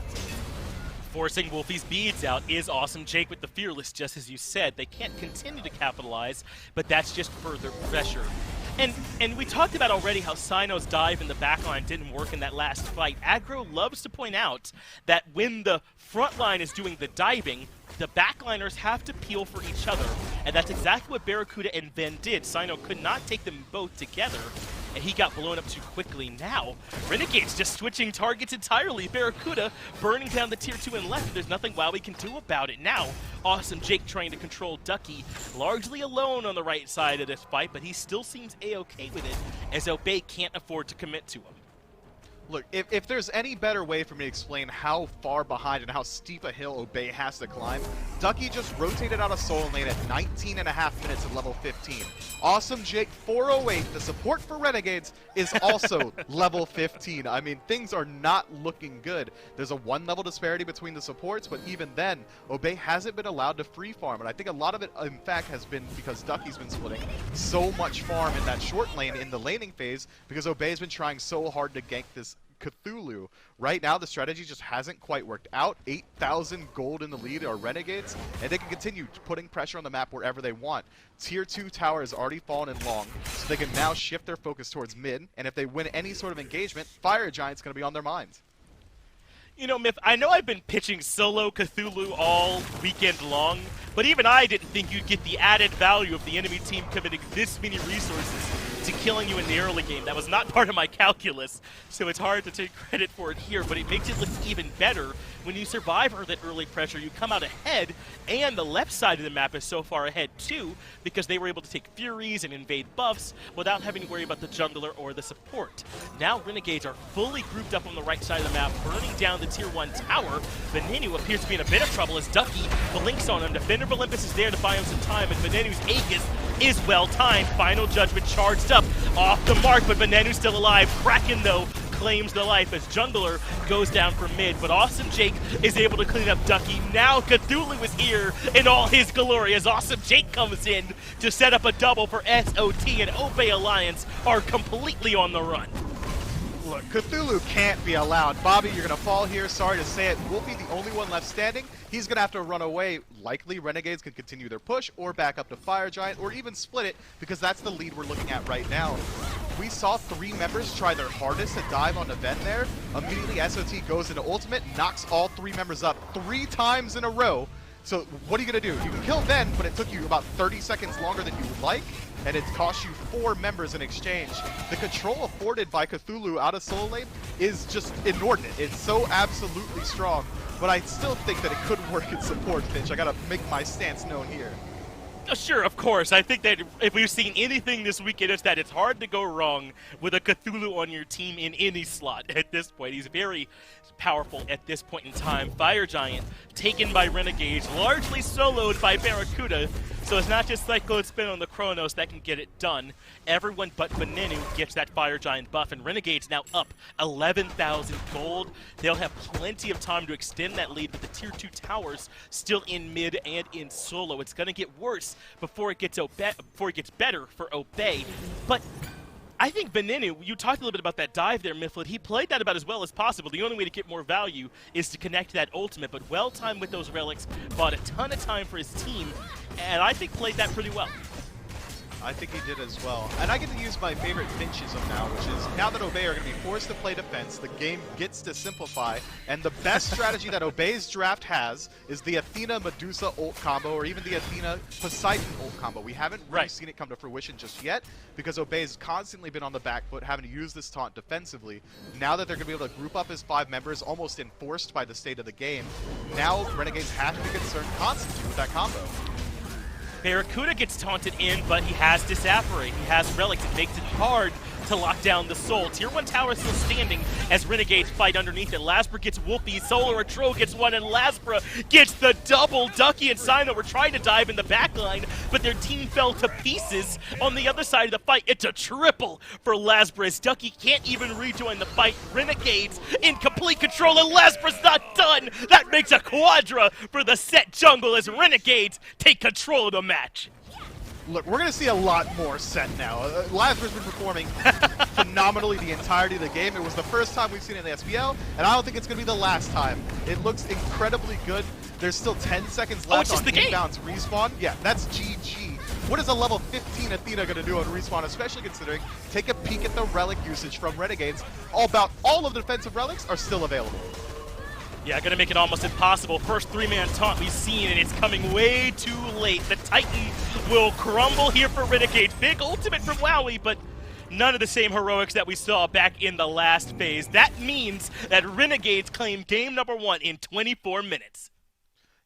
Forcing Wolfie's beads out is Awesome Jake with the Fearless, just as you said. They can't continue to capitalize, but that's just further pressure. And we talked about already how Sino's dive in the backline didn't work in that last fight. Aggro loves to point out that when the front line is doing the diving, the backliners have to peel for each other. And that's exactly what Barracuda and Ven did. Sino could not take them both together, and he got blown up too quickly. Now, Renegades just switching targets entirely. Barracuda burning down the tier 2 and left, and there's nothing WoWie can do about it. Now, Awesome Jake trying to control Ducky, largely alone on the right side of this fight, but he still seems A-okay with it, as Obey can't afford to commit to him. Look, if there's any better way for me to explain how far behind and how steep a hill Obey has to climb, Ducky just rotated out of solo lane at 19.5 minutes at level 15. Awesome Jake 408, the support for Renegades, is also level 15. I mean, things are not looking good. There's a 1 level disparity between the supports, but even then, Obey hasn't been allowed to free farm, and I think a lot of it, in fact, has been because Ducky's been splitting so much farm in that short lane in the laning phase because Obey's been trying so hard to gank this Cthulhu. Right now, the strategy just hasn't quite worked out. 8,000 gold in the lead are Renegades, and they can continue putting pressure on the map wherever they want. Tier 2 tower has already fallen in long, so they can now shift their focus towards mid, and if they win any sort of engagement, Fire Giant's going to be on their minds. You know, Myth, I know I've been pitching solo Cthulhu all weekend long, but even I didn't think you'd get the added value of the enemy team committing this many resources to killing you in the early game. That was not part of my calculus, so it's hard to take credit for it here, but it makes it look even better when you survive that early pressure. You come out ahead, and the left side of the map is so far ahead too, because they were able to take Furies and invade buffs without having to worry about the jungler or the support. Now Renegades are fully grouped up on the right side of the map, burning down the tier 1 tower. Venenu appears to be in a bit of trouble as Ducky blinks on him. Defender of Olympus is there to buy him some time, and Venenu's Aegis is well timed. Final Judgment charged up off the mark, but Venenu's still alive. Kraken, though, claims the life as Jungler goes down for mid, but Awesome Jake is able to clean up Ducky. Now Cthulhu is here in all his glory as Awesome Jake comes in to set up a double for SOT, and Obey Alliance are completely on the run. Look, Cthulhu can't be allowed. Bobby, you're going to fall here. Sorry to say it. Wolfie, the only one left standing. He's going to have to run away. Likely, Renegades could continue their push or back up to Fire Giant or even split it because that's the lead we're looking at right now. we saw 3 members try their hardest to dive on the Ven there. Immediately, SOT goes into ultimate, knocks all 3 members up 3 times in a row. So what are you going to do? You can kill Ven, but it took you about 30 seconds longer than you would like, and it cost you 4 members in exchange. The control afforded by Cthulhu out of solo lane is just inordinate. It's so absolutely strong, but I still think that it could work in support, Finch. I got to make my stance known here. Sure, of course. I think that if we've seen anything this weekend, it's that it's hard to go wrong with a Cthulhu on your team in any slot at this point. He's very powerful at this point in time. Fire Giant taken by Renegades, largely soloed by Barracuda, so it's not just Cyclone Spin on the Chronos that can get it done. Everyone but Venenu gets that Fire Giant buff, and Renegades now up 11,000 gold. They'll have plenty of time to extend that lead with the tier 2 towers still in mid and in solo. It's going to get worse before it gets better for Obey, but I think Venenu, you talked a little bit about that dive there, Mifflin. He played that about as well as possible. The only way to get more value is to connect that ultimate, but well-timed with those relics, bought a ton of time for his team, and I think played that pretty well. I think he did as well. And I get to use my favorite Finchism now, which is now that Obey are going to be forced to play defense, the game gets to simplify, and the best strategy that Obey's draft has is the Athena Medusa ult combo, or even the Athena Poseidon ult combo. We haven't really seen it come to fruition just yet, because Obey's constantly been on the back foot, having to use this taunt defensively. Now that they're going to be able to group up as 5 members, almost enforced by the state of the game, now Renegades have to be concerned constantly with that combo. Barracuda gets taunted in, but he has Disapparate. He has Relics. It makes it hard to lock down the Soul. Tier 1 tower is still standing as Renegades fight underneath it. Lasbra gets Wolfie, Solar Tro gets one, and Lasbra gets the double. Ducky and Sino were trying to dive in the backline, but their team fell to pieces on the other side of the fight. It's a triple for Lasbra as Ducky can't even rejoin the fight. Renegades in complete control, and Lasbra's not done. That makes a quadra for the set jungle as Renegades take control of the match. Look, we're going to see a lot more set now. Lasbra's been performing phenomenally the entirety of the game. It was the first time we've seen it in the SPL, and I don't think it's going to be the last time. It looks incredibly good. There's still 10 seconds left on inbound's respawn. Yeah, that's GG. What is a level 15 Athena going to do on respawn, especially considering, take a peek at the relic usage from Renegades. About all of the defensive relics are still available. Yeah, gonna make it almost impossible. First 3-man taunt we've seen, and it's coming way too late. The Titan will crumble here for Renegades. Big ultimate from Wowie, but none of the same heroics that we saw back in the last phase. That means that Renegades claim game number 1 in 24 minutes.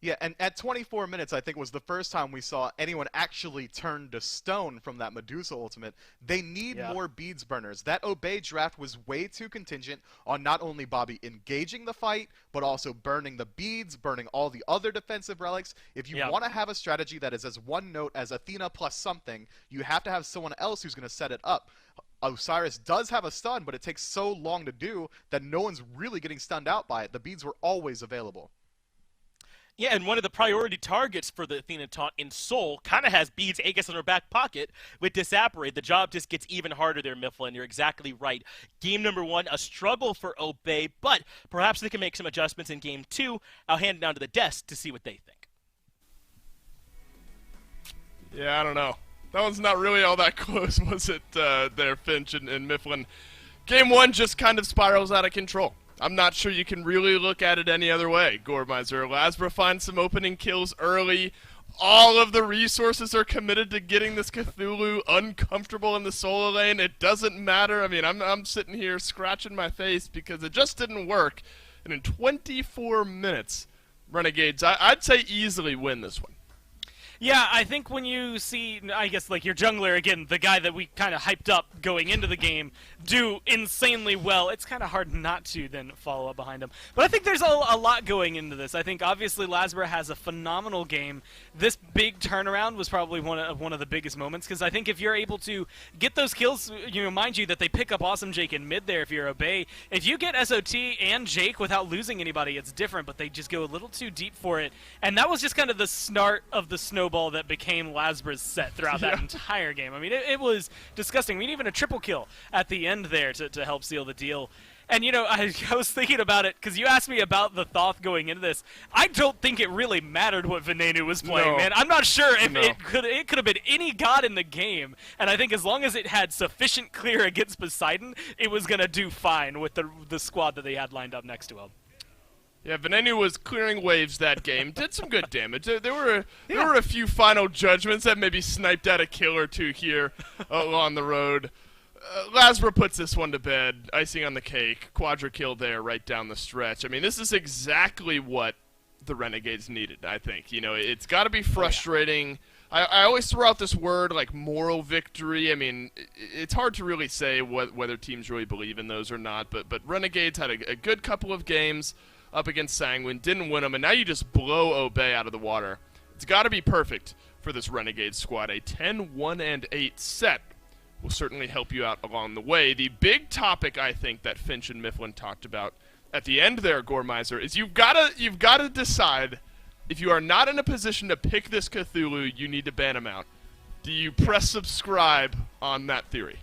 Yeah, and at 24 minutes, I think, was the first time we saw anyone actually turn to stone from that Medusa ultimate. They need more beads burners. That Obey draft was way too contingent on not only Bobby engaging the fight, but also burning the beads, burning all the other defensive relics. If you want to have a strategy that is as one note as Athena plus something, you have to have someone else who's going to set it up. Osiris does have a stun, but it takes so long to do that no one's really getting stunned out by it. The beads were always available. Yeah, and one of the priority targets for the Athena taunt in Soul kind of has beads Aegis in her back pocket with Disapparate. The job just gets even harder there, Mifflin. You're exactly right. Game number 1, a struggle for Obey, but perhaps they can make some adjustments in game 2. I'll hand it down to the desk to see what they think. Yeah, I don't know. That one's not really all that close, was it, there, Finch and Mifflin? Game 1 just kind of spirals out of control. I'm not sure you can really look at it any other way, Goremizer. Lasbra finds some opening kills early. All of the resources are committed to getting this Cthulhu uncomfortable in the solo lane. It doesn't matter. I mean, I'm sitting here scratching my face because it just didn't work. And in 24 minutes, Renegades, I'd say easily win this one. Yeah, I think when you see, I guess, like your jungler, again, the guy that we kind of hyped up going into the game, do insanely well, it's kind of hard not to then follow up behind him. But I think there's a lot going into this. I think, obviously, Lasbra has a phenomenal game. This big turnaround was probably one of the biggest moments, because I think if you're able to get those kills, you know, mind you that they pick up Awesome Jake in mid there if you're Obey. If you get SOT and Jake without losing anybody, it's different, but they just go a little too deep for it. And that was just kind of the start of the snowball that became Lasbra's set throughout that entire game. I mean, it was disgusting. I mean, even a triple kill at the end there to help seal the deal. And, you know, I was thinking about it, because you asked me about the Thoth going into this. I don't think it really mattered what Venenu was playing, No. man. I'm not sure if No. it could have been any god in the game, and I think as long as it had sufficient clear against Poseidon, it was going to do fine with the squad that they had lined up next to him. Yeah, Venenu was clearing waves that game. Did some good damage. There were a few final judgments that maybe sniped out a kill or two here along the road. Lasbra puts this one to bed. Icing on the cake. Quadra kill there right down the stretch. I mean, this is exactly what the Renegades needed, I think. You know, it's got to be frustrating. I always throw out this word like moral victory. I mean, it's hard to really say whether teams really believe in those or not, but Renegades had a good couple of games up against Sanguine, didn't win them, and now you just blow Obey out of the water. It's got to be perfect for this Renegades squad. A 10-1-8 set will certainly help you out along the way. The big topic, I think, that Finch and Mifflin talked about at the end there, Gormizer, is you've got to decide if you are not in a position to pick this Cthulhu, you need to ban him out. Do you press subscribe on that theory?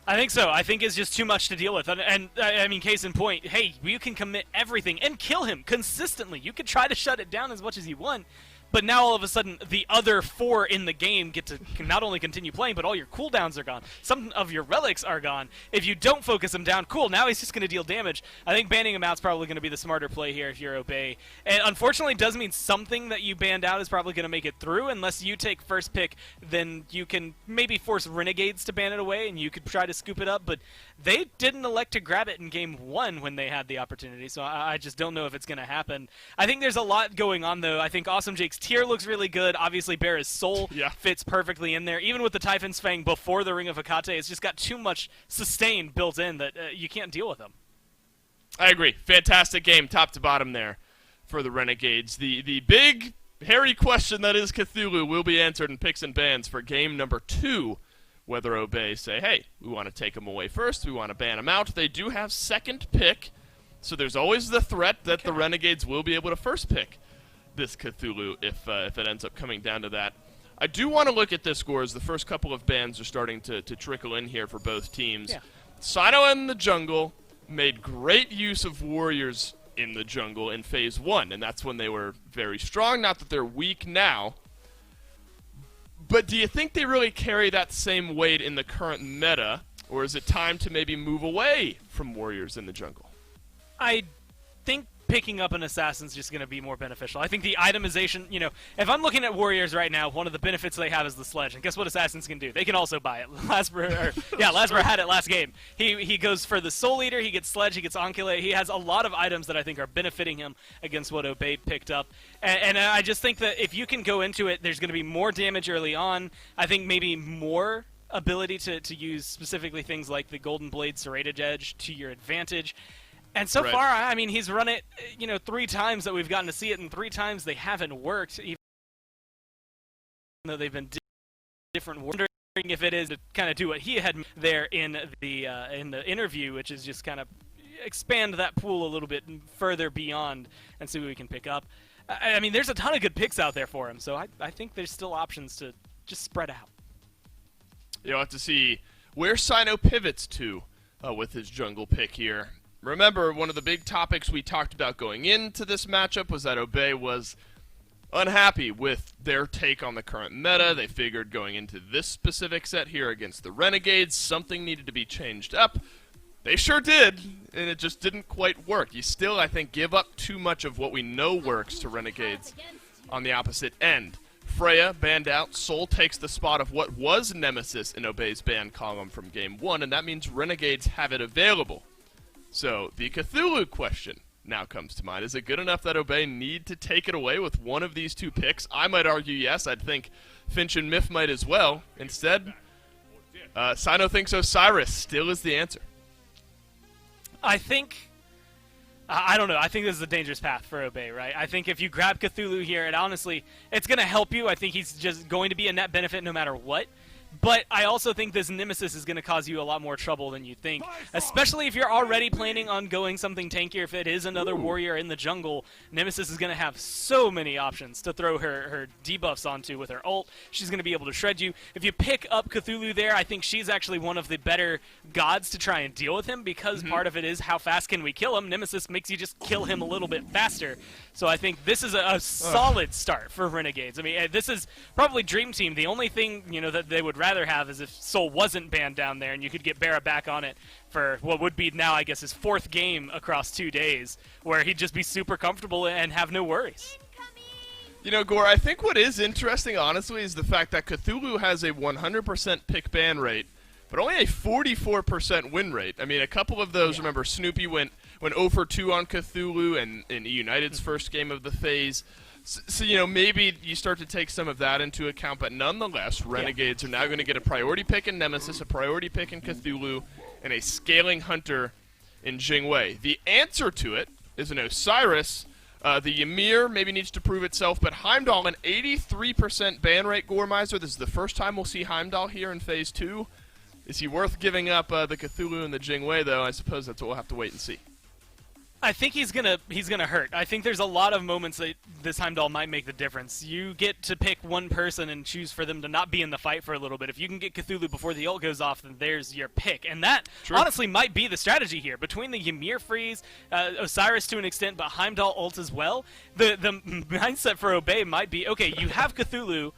I think so. I think it's just too much to deal with. And I mean, case in point, hey, you can commit everything and kill him consistently. You can try to shut it down as much as you want, but now all of a sudden the other 4 in the game get to not only continue playing, but all your cooldowns are gone. Some of your relics are gone. If you don't focus him down, cool, now he's just going to deal damage. I think banning him out is probably going to be the smarter play here if you're Obey. And unfortunately, it does mean something that you banned out is probably going to make it through. Unless you take first pick, then you can maybe force Renegades to ban it away, and you could try to scoop it up. But they didn't elect to grab it in Game 1 when they had the opportunity, so I just don't know if it's going to happen. I think there's a lot going on, though. I think Awesome Jake's tier looks really good. Obviously, Bear's Soul fits perfectly in there. Even with the Typhon's Fang before the Ring of Hecate, it's just got too much sustain built in that you can't deal with them. I agree. Fantastic game, top to bottom there for the Renegades. The big, hairy question that is Cthulhu will be answered in picks and bans for game number 2. Whether Obey say, hey, we want to take him away first, we want to ban him out. They do have second pick, so there's always the threat that the Renegades will be able to first pick this Cthulhu if it ends up coming down to that. I do want to look at this score as the first couple of bans are starting to trickle in here for both teams. Yeah. Sino in the jungle made great use of warriors in the jungle in Phase 1, and that's when they were very strong. Not that they're weak now. But do you think they really carry that same weight in the current meta, or is it time to maybe move away from warriors in the jungle? I think picking up an assassin's just going to be more beneficial. I think the itemization, you know, if I'm looking at warriors right now, one of the benefits they have is the sledge. And guess what assassins can do? They can also buy it. Lasbra had it last game. He goes for the soul eater, he gets sledge, he gets Ankyle. He has a lot of items that I think are benefiting him against what Obey picked up. And I just think that if you can go into it, there's going to be more damage early on. I think maybe more ability to use specifically things like the Golden Blade Serrated Edge to your advantage. And so far, I mean, he's run it, 3 times that we've gotten to see it, and 3 times they haven't worked, even though they've been different. Wondering if it is to kind of do what he had there in the interview, which is just kind of expand that pool a little bit further beyond and see what we can pick up. I mean, there's a ton of good picks out there for him, so I think there's still options to just spread out. You'll have to see where Sino pivots to with his jungle pick here. Remember, one of the big topics we talked about going into this matchup was that Obey was unhappy with their take on the current meta. They figured going into this specific set here against the Renegades, something needed to be changed up. They sure did, and it just didn't quite work. You still, I think, give up too much of what we know works to Renegades on the opposite end. Freya banned out. Soul takes the spot of what was Nemesis in Obey's ban column from Game 1, and that means Renegades have it available. So, the Cthulhu question now comes to mind. Is it good enough that Obey need to take it away with one of these 2 picks? I might argue yes. I'd think Finch and Miff might as well. Instead, Sino thinks Osiris still is the answer. I think... I don't know. I think this is a dangerous path for Obey, right? I think if you grab Cthulhu here, and honestly, it's going to help you. I think he's just going to be a net benefit no matter what. But I also think this Nemesis is going to cause you a lot more trouble than you think, especially if you're already planning on going something tankier. If it is another warrior in the jungle, Nemesis is going to have so many options to throw her debuffs onto with her ult. She's going to be able to shred you. If you pick up Cthulhu there, I think she's actually one of the better gods to try and deal with him, because part of it is how fast can we kill him. Nemesis makes you just kill him a little bit faster. So I think this is a solid start for Renegades. I mean, this is probably Dream Team. The only thing, that they would rather have is if Soul wasn't banned down there and you could get Barra back on it for what would be now, I guess, his 4th game across 2 days, where he'd just be super comfortable and have no worries. Gore, I think what is interesting, honestly, is the fact that Cthulhu has a 100% pick ban rate, but only a 44% win rate. I mean, a couple of those, remember, Snoopy went 0 for 2 on Cthulhu in United's first game of the phase. So, maybe you start to take some of that into account, but nonetheless, Renegades are now going to get a priority pick in Nemesis, a priority pick in Cthulhu, and a scaling hunter in Jingwei. The answer to it is an Osiris. The Ymir maybe needs to prove itself, but Heimdall, an 83% ban rate, Goremizer. This is the first time we'll see Heimdall here in Phase 2. Is he worth giving up the Cthulhu and the Jingwei, though? I suppose that's what we'll have to wait and see. I think he's gonna hurt. I think there's a lot of moments that this Heimdall might make the difference. You get to pick one person and choose for them to not be in the fight for a little bit. If you can get Cthulhu before the ult goes off, then there's your pick. And that, honestly, might be the strategy here. Between the Ymir freeze, Osiris to an extent, but Heimdall ult as well, the mindset for Obey might be, okay, you have Cthulhu,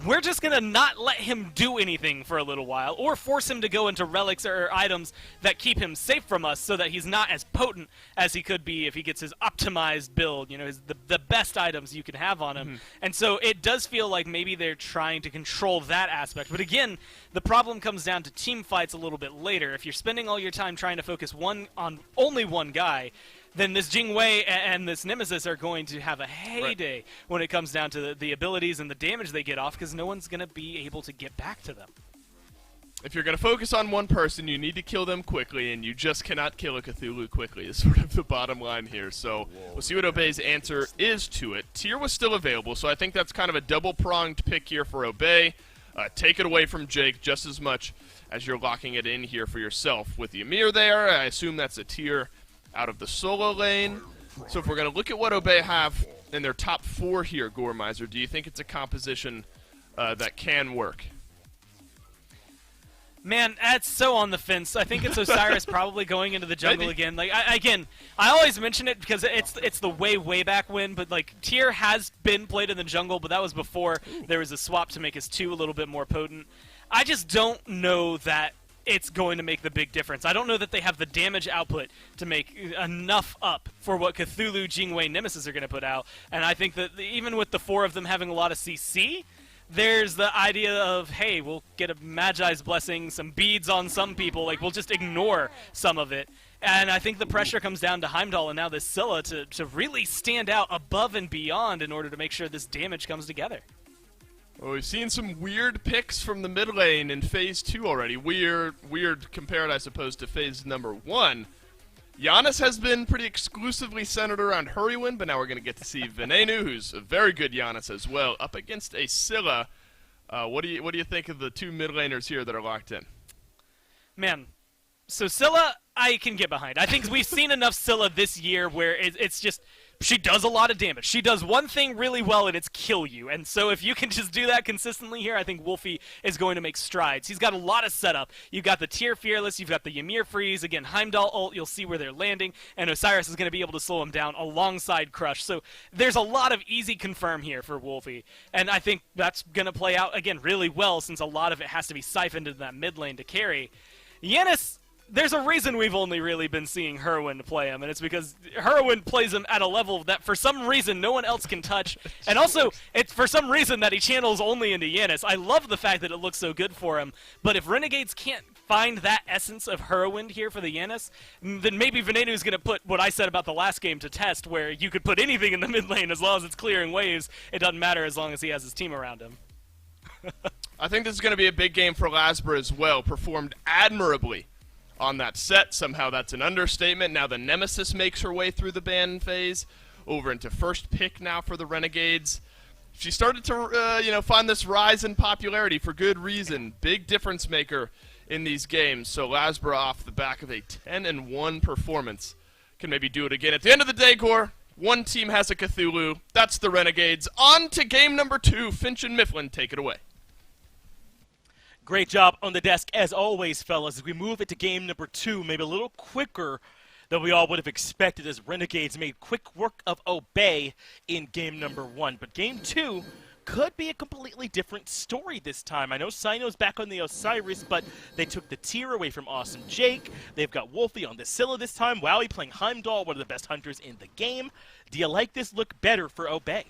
we're just going to not let him do anything for a little while, or force him to go into relics or items that keep him safe from us so that he's not as potent as he could be if he gets his optimized build, the best items you can have on him. And so it does feel like maybe they're trying to control that aspect. But again, the problem comes down to team fights a little bit later. If you're spending all your time trying to focus on only one guy, then this Jingwei and this Nemesis are going to have a heyday when it comes down to the abilities and the damage they get off, because no one's going to be able to get back to them. If you're going to focus on one person, you need to kill them quickly, and you just cannot kill a Cthulhu quickly is sort of the bottom line here. So we'll see what Obey's answer is to it. Tyr was still available, so I think that's kind of a double-pronged pick here for Obey. Take it away from Jake just as much as you're locking it in here for yourself. With the Ymir there, I assume that's a Tyr out of the solo lane. So if we're going to look at what Obey have in their top 4 here, Goremizer, do you think it's a composition that can work? Man, that's so on the fence. I think it's Osiris probably going into the jungle again. Like I always mention it because it's the way back when, but like Tyr has been played in the jungle, but that was before there was a swap to make his 2 a little bit more potent. I just don't know that it's going to make the big difference. I don't know that they have the damage output to make enough up for what Cthulhu, Jingwei, Nemesis are going to put out. And I think that even with the 4 of them having a lot of CC, there's the idea of, hey, we'll get a Magi's blessing, some beads on some people. Like, we'll just ignore some of it. And I think the pressure comes down to Heimdall and now this Scylla to really stand out above and beyond in order to make sure this damage comes together. Well, we've seen some weird picks from the mid lane in Phase 2 already. Weird compared, I suppose, to Phase number 1. Giannis has been pretty exclusively centered around Hurrywin, but now we're going to get to see Venenu, who's a very good Giannis as well, up against a Scylla. What do you think of the 2 mid laners here that are locked in? Man, so Scylla, I can get behind. I think we've seen enough Scylla this year where it's just, she does a lot of damage. She does one thing really well, and it's kill you. And so if you can just do that consistently here, I think Wolfie is going to make strides. He's got a lot of setup. You've got the Tyr Fearless, you've got the Ymir Freeze, again, Heimdall ult, you'll see where they're landing, and Osiris is going to be able to slow him down alongside Crush. So there's a lot of easy confirm here for Wolfie, and I think that's going to play out, again, really well, since a lot of it has to be siphoned into that mid lane to carry. Yennis, there's a reason we've only really been seeing Hurwin play him, and it's because Hurwin plays him at a level that for some reason no one else can touch, and also it's for some reason that he channels only into Yennis. I love the fact that it looks so good for him, but if Renegades can't find that essence of Hurwin here for the Yennis, then maybe Venenu's going to put what I said about the last game to test, where you could put anything in the mid lane as long as it's clearing waves. It doesn't matter as long as he has his team around him. I think this is going to be a big game for Lasbra as well. Performed admirably on that set. Somehow that's an understatement. Now the Nemesis makes her way through the ban phase over into first pick now for the Renegades. she started to find this rise in popularity for good reason. Big difference maker in these games. So Lasbra off the back of a 10-1 performance can maybe do it again. At the end of the day, Gore, one team has a Cthulhu. That's the Renegades. On to game number 2. Finch and Mifflin, take it away. Great job on the desk, as always, fellas. As we move into game number 2, maybe a little quicker than we all would have expected, as Renegades made quick work of Obey in game number 1. But game 2 could be a completely different story this time. I know Sino's back on the Osiris, but they took the tier away from Awesome Jake. They've got Wolfie on the Scylla this time. Wowie playing Heimdall, one of the best hunters in the game. Do you like this look better for Obey?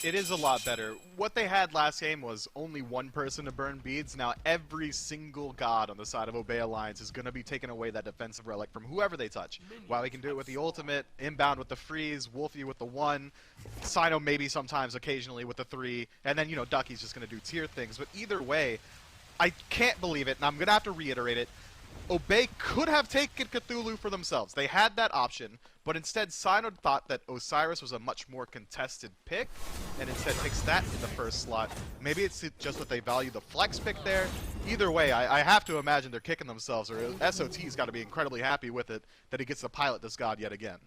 It is a lot better. What they had last game was only one person to burn beads. Now every single god on the side of Obey Alliance is going to be taking away that defensive relic from whoever they touch. While he can do it with the ultimate, Inbound with the freeze, Wolfie with the 1, Sino maybe sometimes occasionally with the 3, and then, Ducky's just going to do tier things. But either way, I can't believe it, and I'm going to have to reiterate it. Obey could have taken Cthulhu for themselves. They had that option, but instead Sino thought that Osiris was a much more contested pick, and instead picks that in the first slot. Maybe it's just that they value the flex pick there. Either way, I have to imagine they're kicking themselves, or SOT's got to be incredibly happy with it that he gets to pilot this god yet again.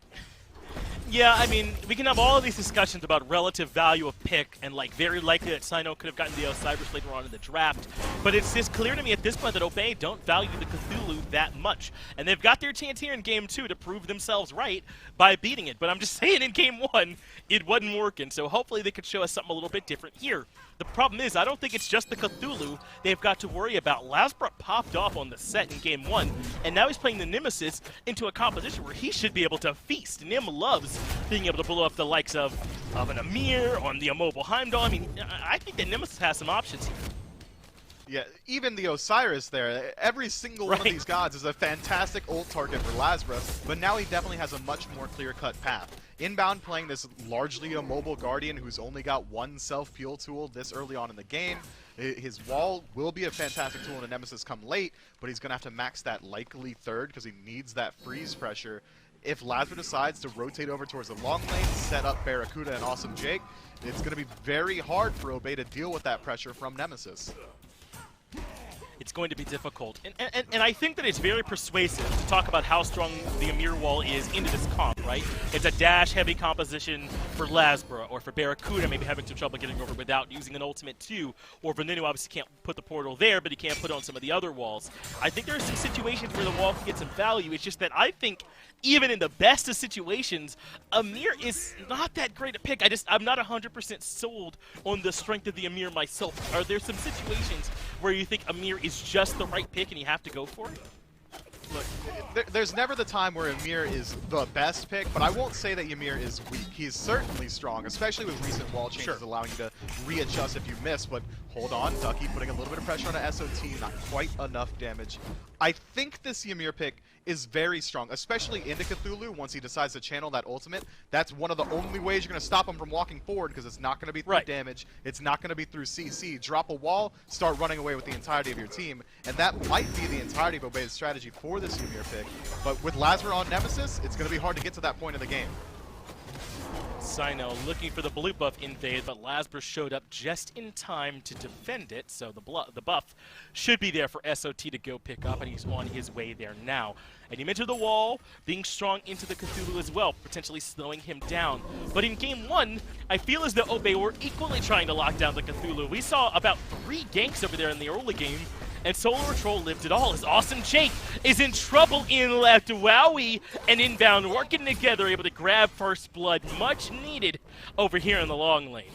Yeah, I mean, we can have all of these discussions about relative value of pick, and very likely that Sino could have gotten the Osiris later on in the draft. But it's just clear to me at this point that Obey don't value the Cthulhu that much. And they've got their chance here in game 2 to prove themselves right by beating it. But I'm just saying, in game 1, it wasn't working. So hopefully they could show us something a little bit different here. The problem is, I don't think it's just the Cthulhu they've got to worry about. Lasbra popped off on the set in game 1, and now he's playing the Nemesis into a composition where he should be able to feast. Nim loves being able to blow up the likes of an Amir, on the immobile Heimdall. I mean, I think that Nemesis has some options here. Yeah, even the Osiris there, every single one of these gods is a fantastic ult target for Lasbra, but now he definitely has a much more clear-cut path. Inbound playing this largely immobile Guardian who's only got one self-peel tool this early on in the game. His wall will be a fantastic tool in a Nemesis come late, but he's going to have to max that likely third because he needs that freeze pressure. If Lasbra decides to rotate over towards the long lane, set up Barracuda and Awesome Jake, it's going to be very hard for Obey to deal with that pressure from Nemesis. It's going to be difficult. And I think that it's very persuasive to talk about how strong the Amir wall is into this comp, right? It's a dash-heavy composition for Lasbra, or for Barracuda, maybe having some trouble getting over without using an ultimate too, or Venenu obviously can't put the portal there, but he can't put it on some of the other walls. I think there are some situations where the wall can get some value. It's just that I think even in the best of situations, Amir is not that great a pick. I'm not 100% sold on the strength of the Amir myself. Are there some situations where you think Amir is just the right pick and you have to go for it? Look, there's never the time where Ymir is the best pick, but I won't say that Ymir is weak. He's certainly strong, especially with recent wall changes allowing you to readjust if you miss, but hold on, Ducky putting a little bit of pressure on an SOT, not quite enough damage. I think this Ymir pick is very strong, especially into Cthulhu once he decides to channel that ultimate. That's one of the only ways you're going to stop him from walking forward, because it's not going to be through damage, it's not going to be through CC. Drop a wall, start running away with the entirety of your team, and that might be the entirety of Obey's strategy for this Ymir pick. But with Lasbra on Nemesis, it's going to be hard to get to that point of the game. Sino looking for the blue buff invade, but Lasbra showed up just in time to defend it, so the buff should be there for SOT to go pick up, and he's on his way there now. And he mentioned the wall, being strong into the Cthulhu as well, potentially slowing him down. But in game 1, I feel as though Obey were equally trying to lock down the Cthulhu. We saw about 3 ganks over there in the early game, and Solar Troll lived it all. His Awesome Jake is in trouble in left. Wowie and Inbound working together, able to grab first blood, much needed over here in the long lane.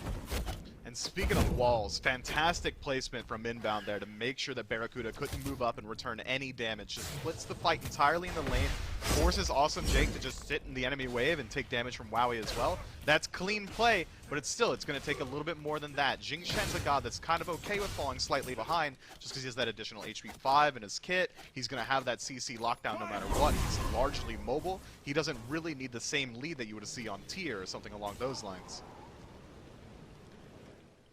And speaking of walls, fantastic placement from Inbound there to make sure that Barracuda couldn't move up and return any damage. Just splits the fight entirely in the lane, forces Awesome Jake to just sit in the enemy wave and take damage from Wowie as well. That's clean play, but it's going to take a little bit more than that. Jing Shen's a god that's kind of okay with falling slightly behind, just because he has that additional HP 5 in his kit. He's going to have that CC lockdown no matter what. He's largely mobile. He doesn't really need the same lead that you would see on tier or something along those lines.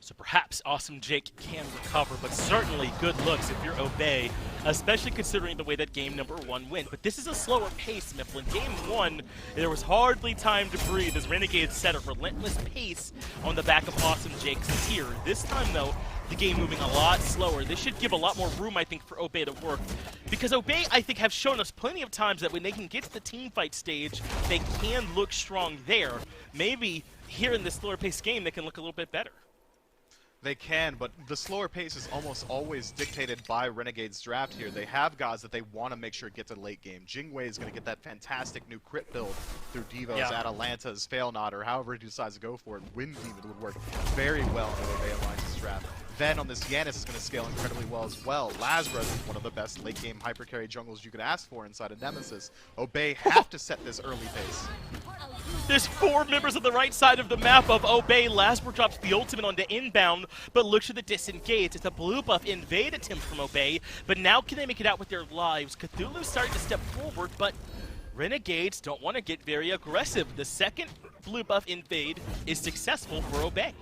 So perhaps Awesome Jake can recover, but certainly good looks if you're Obey, especially considering the way that game number 1 went. But this is a slower pace, Mifflin. Game 1, there was hardly time to breathe as Renegades set a relentless pace on the back of Awesome Jake's tier. This time, though, the game moving a lot slower. This should give a lot more room, I think, for Obey to work. Because Obey, I think, have shown us plenty of times that when they can get to the team fight stage, they can look strong there. Maybe here in this slower pace game, they can look a little bit better. They can, but the slower pace is almost always dictated by Renegade's draft here. They have guys that they want to make sure get to late game. Jingwei is going to get that fantastic new crit build through Devo's, Atalanta's, Fail Not, or however he decides to go for it. Wind Demon would work very well in the Obey Alliance's draft. Then on this Yanis is going to scale incredibly well as well. Lazarus is one of the best late game hyper carry jungles you could ask for inside of Nemesis. Obey have to set this early pace. There's 4 members on the right side of the map of Obey. Lasper drops the ultimate onto inbound, but looks to the disengage. It's a blue buff invade attempt from Obey, but now can they make it out with their lives? Cthulhu's starting to step forward, but Renegades don't want to get very aggressive. The second blue buff invade is successful for Obey.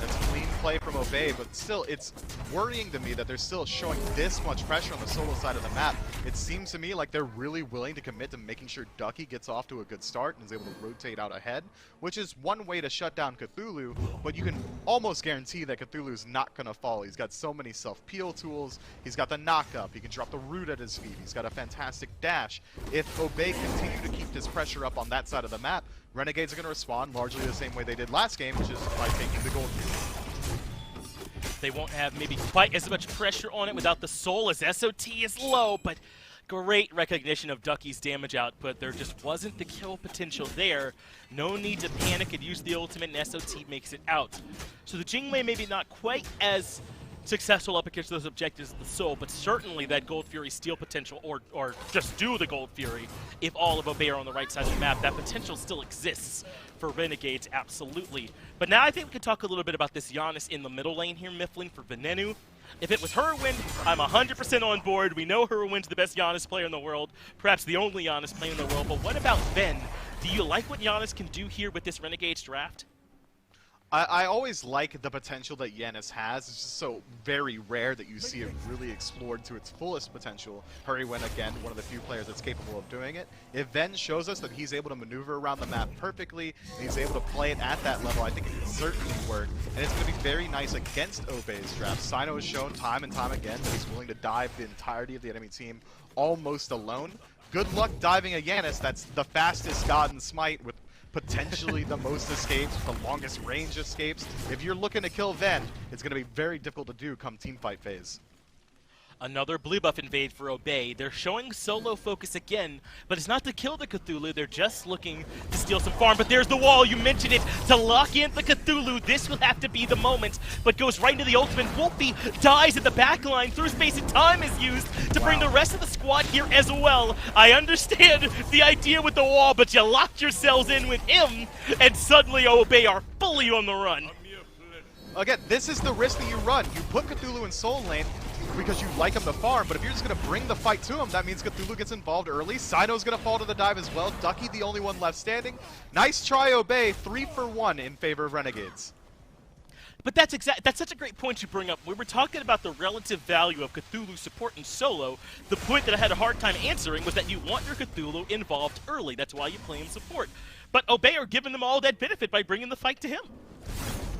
That's a clean play from Obey, but still, it's worrying to me that they're still showing this much pressure on the solo side of the map. It seems to me like they're really willing to commit to making sure Ducky gets off to a good start and is able to rotate out ahead, which is one way to shut down Cthulhu, but you can almost guarantee that Cthulhu's not going to fall. He's got so many self-peel tools, he's got the knock-up, he can drop the root at his feet, he's got a fantastic dash. If Obey continue to keep this pressure up on that side of the map, Renegades are going to respond largely the same way they did last game, which is by taking the gold. They won't have maybe quite as much pressure on it without the soul as SOT is low, but great recognition of Ducky's damage output. There just wasn't the kill potential there. No need to panic and use the ultimate, and SOT makes it out. So the Jingwei maybe not quite as successful up against those objectives of the soul, but certainly that Gold Fury steal potential, or just do the Gold Fury, if all of Obey are on the right side of the map, that potential still exists for Renegades, absolutely. But now I think we can talk a little bit about this Giannis in the middle lane here, Mifflin, for Venenu. If it was Herwind, I'm 100% on board. We know Herwind's the best Giannis player in the world, perhaps the only Giannis player in the world, but what about Ven? Do you like what Giannis can do here with this Renegades draft? I always like the potential that Yanis has. It's just so very rare that you see it really explored to its fullest potential. Hurrywin, again, one of the few players that's capable of doing it. If Ven shows us that he's able to maneuver around the map perfectly, and he's able to play it at that level, I think it can certainly work. And it's going to be very nice against Obey's draft. Sino has shown time and time again that he's willing to dive the entirety of the enemy team almost alone. Good luck diving a Yanis that's the fastest god in SMITE with potentially the most escapes, the longest range escapes. If you're looking to kill Ven, it's going to be very difficult to do come teamfight phase. Another blue buff invade for Obey. They're showing solo focus again, but it's not to kill the Cthulhu. They're just looking to steal some farm. But there's the wall. You mentioned it. To lock in the Cthulhu, this will have to be the moment. But goes right into the ultimate. Wolfie dies at the back line. Through space and time is used to bring the rest of the squad here as well. I understand the idea with the wall, but you locked yourselves in with him, and suddenly Obey are fully on the run. Again, this is the risk that you run. You put Cthulhu in soul lane because you like him to farm, but if you're just going to bring the fight to him, that means Cthulhu gets involved early. Sino's going to fall to the dive as well. Ducky, the only one left standing. Nice try, Obey. 3 for 1 in favor of Renegades. But that's such a great point you bring up. We were talking about the relative value of Cthulhu support in solo. The point that I had a hard time answering was that you want your Cthulhu involved early. That's why you play him support. But Obey are giving them all that benefit by bringing the fight to him.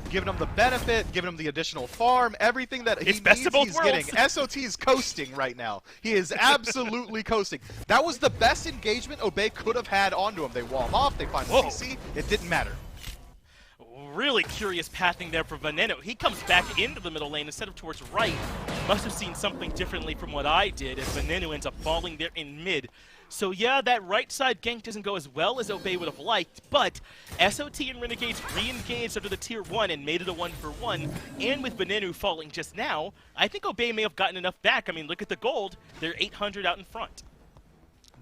Giving him the benefit, giving him the additional farm, everything that he best needs, of both he's worlds. getting. SOT is coasting right now. He is absolutely coasting. That was the best engagement Obey could have had onto him. They wall him off, they find the CC, it didn't matter. Really curious pathing there for Veneno. He comes back into the middle lane instead of towards right. Must have seen something differently from what I did, as Veneno ends up falling there in mid. So yeah, that right side gank doesn't go as well as Obey would have liked, but SOT and Renegades re-engaged under the tier 1 and made it a 1-for-1, and with Veneno falling just now, I think Obey may have gotten enough back. I mean, look at the gold. They're 800 out in front.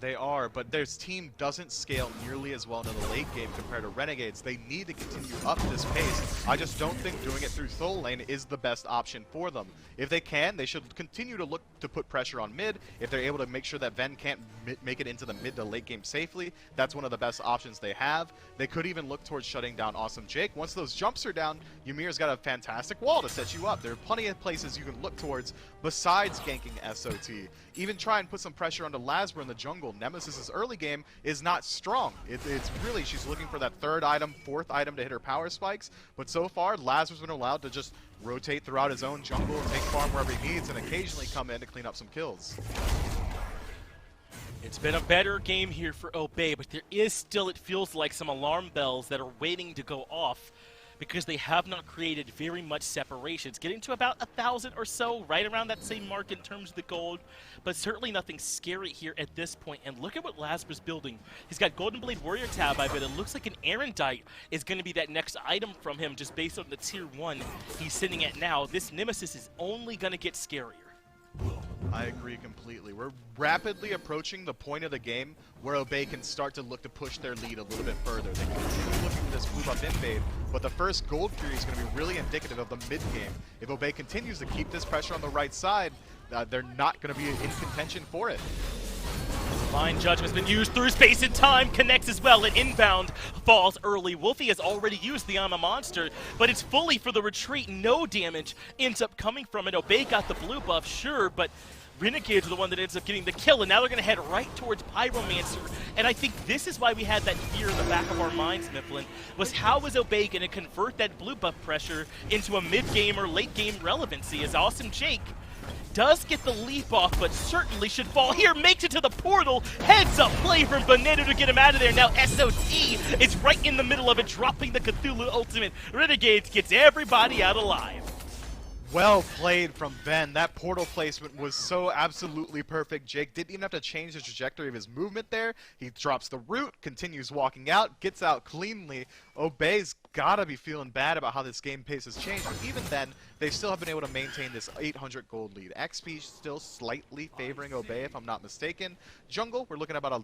They are, but their team doesn't scale nearly as well into the late game compared to Renegades. They need to continue up this pace. I just don't think doing it through Soul Lane is the best option for them. If they can, they should continue to look to put pressure on mid. If they're able to make sure that Ven can't make it into the mid to late game safely, that's one of the best options they have. They could even look towards shutting down Awesome Jake. Once those jumps are down, Ymir's got a fantastic wall to set you up. There are plenty of places you can look towards besides ganking SOT. Even try and put some pressure onto Lasbra in the jungle. Nemesis's early game is not strong. It's really, she's looking for that third item, fourth item to hit her power spikes, but so far, Lasbra's been allowed to just rotate throughout his own jungle, take farm wherever he needs, and occasionally come in to clean up some kills. It's been a better game here for Obey, but there is still, it feels like, some alarm bells that are waiting to go off because they have not created very much separation. It's getting to about 1,000 or so, right around that same mark in terms of the gold, but certainly nothing scary here at this point. And look at what Lasbra's building. He's got Golden Blade Warrior tab, but it looks like an Erendite is going to be that next item from him just based on the tier 1 he's sitting at now. This Nemesis is only going to get scarier. I agree completely. We're rapidly approaching the point of the game where Obey can start to look to push their lead a little bit further. They can continue looking for this blue buff invade, but the first Gold Fury is going to be really indicative of the mid game. If Obey continues to keep this pressure on the right side, they're not going to be in contention for it. Divine Judgment's been used through space and time, connects as well, and inbound falls early. Wolfie has already used the I'm a Monster, but it's fully for the retreat. No damage ends up coming from it. Obey got the blue buff, sure, but Renegades are the one that ends up getting the kill, and now they're going to head right towards Pyromancer. And I think this is why we had that fear in the back of our minds, Mifflin, was how was Obey going to convert that blue buff pressure into a mid-game or late-game relevancy, as Awesome Jake does get the leap off, but certainly should fall here, makes it to the portal, heads up play from Bonito to get him out of there. Now SOT is right in the middle of it, dropping the Cthulhu ultimate. Renegades gets everybody out alive. Well played from Ben. That portal placement was so absolutely perfect. Jake didn't even have to change the trajectory of his movement there. He drops the root, continues walking out, gets out cleanly. Obey's gotta be feeling bad about how this game pace has changed, but even then, they still have been able to maintain this 800 gold lead. XP still slightly favoring Obey, if I'm not mistaken. Jungle, we're looking at about a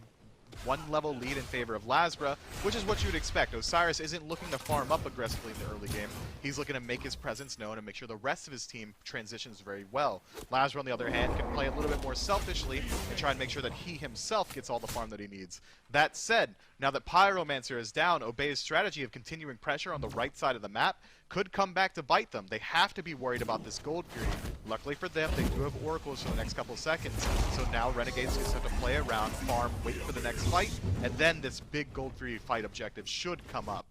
1-level lead in favor of Lasbra, which is what you would expect. Osiris isn't looking to farm up aggressively in the early game. He's looking to make his presence known and make sure the rest of his team transitions very well. Lasbra, on the other hand, can play a little bit more selfishly and try and make sure that he himself gets all the farm that he needs. That said, now that Pyromancer is down, Obey's strategy of continuing pressure on the right side of the map could come back to bite them. They have to be worried about this Gold Fury. Luckily for them, they do have Oracles for the next couple seconds, so now Renegades just have to play around, farm, wait for the next fight, and then this big Gold Fury fight objective should come up.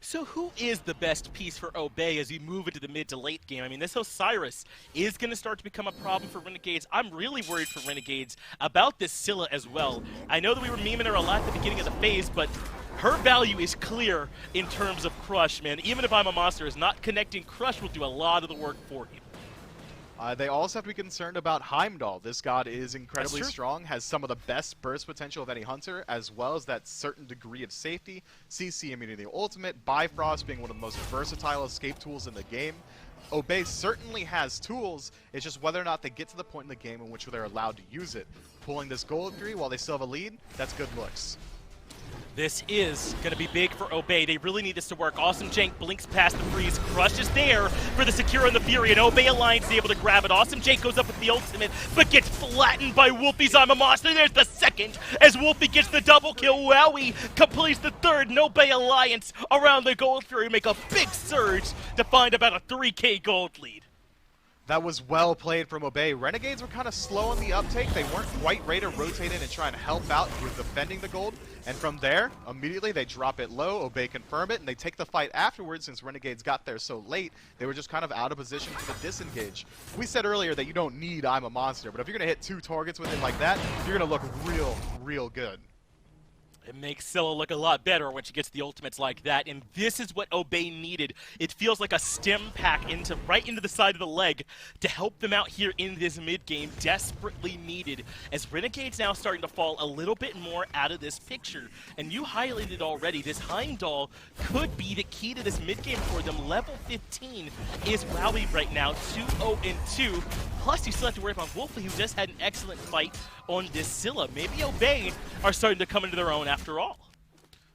So who is the best piece for Obey as we move into the mid to late game? I mean, this Osiris is going to start to become a problem for Renegades. I'm really worried for Renegades about this Scylla as well. I know that we were memeing her a lot at the beginning of the phase, but her value is clear in terms of Crush, man. Even if I'm a Monster is not connecting, Crush will do a lot of the work for you. They also have to be concerned about Heimdall. This god is incredibly strong, has some of the best burst potential of any hunter, as well as that certain degree of safety. CC immunity ultimate, Bifrost being one of the most versatile escape tools in the game. Obey certainly has tools, it's just whether or not they get to the point in the game in which they're allowed to use it. Pulling this Gold Fury while they still have a lead, that's good looks. This is going to be big for Obey. They really need this to work. Awesome Jake blinks past the freeze. Crush is there for the Secure and the Fury, and Obey Alliance is able to grab it. Awesome Jake goes up with the ultimate, but gets flattened by Wolfie's I'm a Monster. There's the second, as Wolfie gets the double kill. Wowie completes the third, and Obey Alliance around the Gold Fury make a big surge to find about a 3K gold lead. That was well played from Obey. Renegades were kind of slow on the uptake. They weren't quite ready to rotate in and try and help out with defending the gold. And from there, immediately they drop it low, Obey confirm it, and they take the fight afterwards. Since Renegades got there so late, they were just kind of out of position for the disengage. We said earlier that you don't need I'm a Monster, but if you're going to hit 2 targets with it like that, you're going to look real good. It makes Scylla look a lot better when she gets the ultimates like that, and this is what Obey needed. It feels like a stim pack right into the side of the leg to help them out here in this mid-game, desperately needed, as Renegade's now starting to fall a little bit more out of this picture. And you highlighted already, this Heimdall could be the key to this mid-game for them. Level 15 is Wowie right now, 2-0-2, plus you still have to worry about Wolfie, who just had an excellent fight on this Scylla. Maybe Obey are starting to come into their own after all.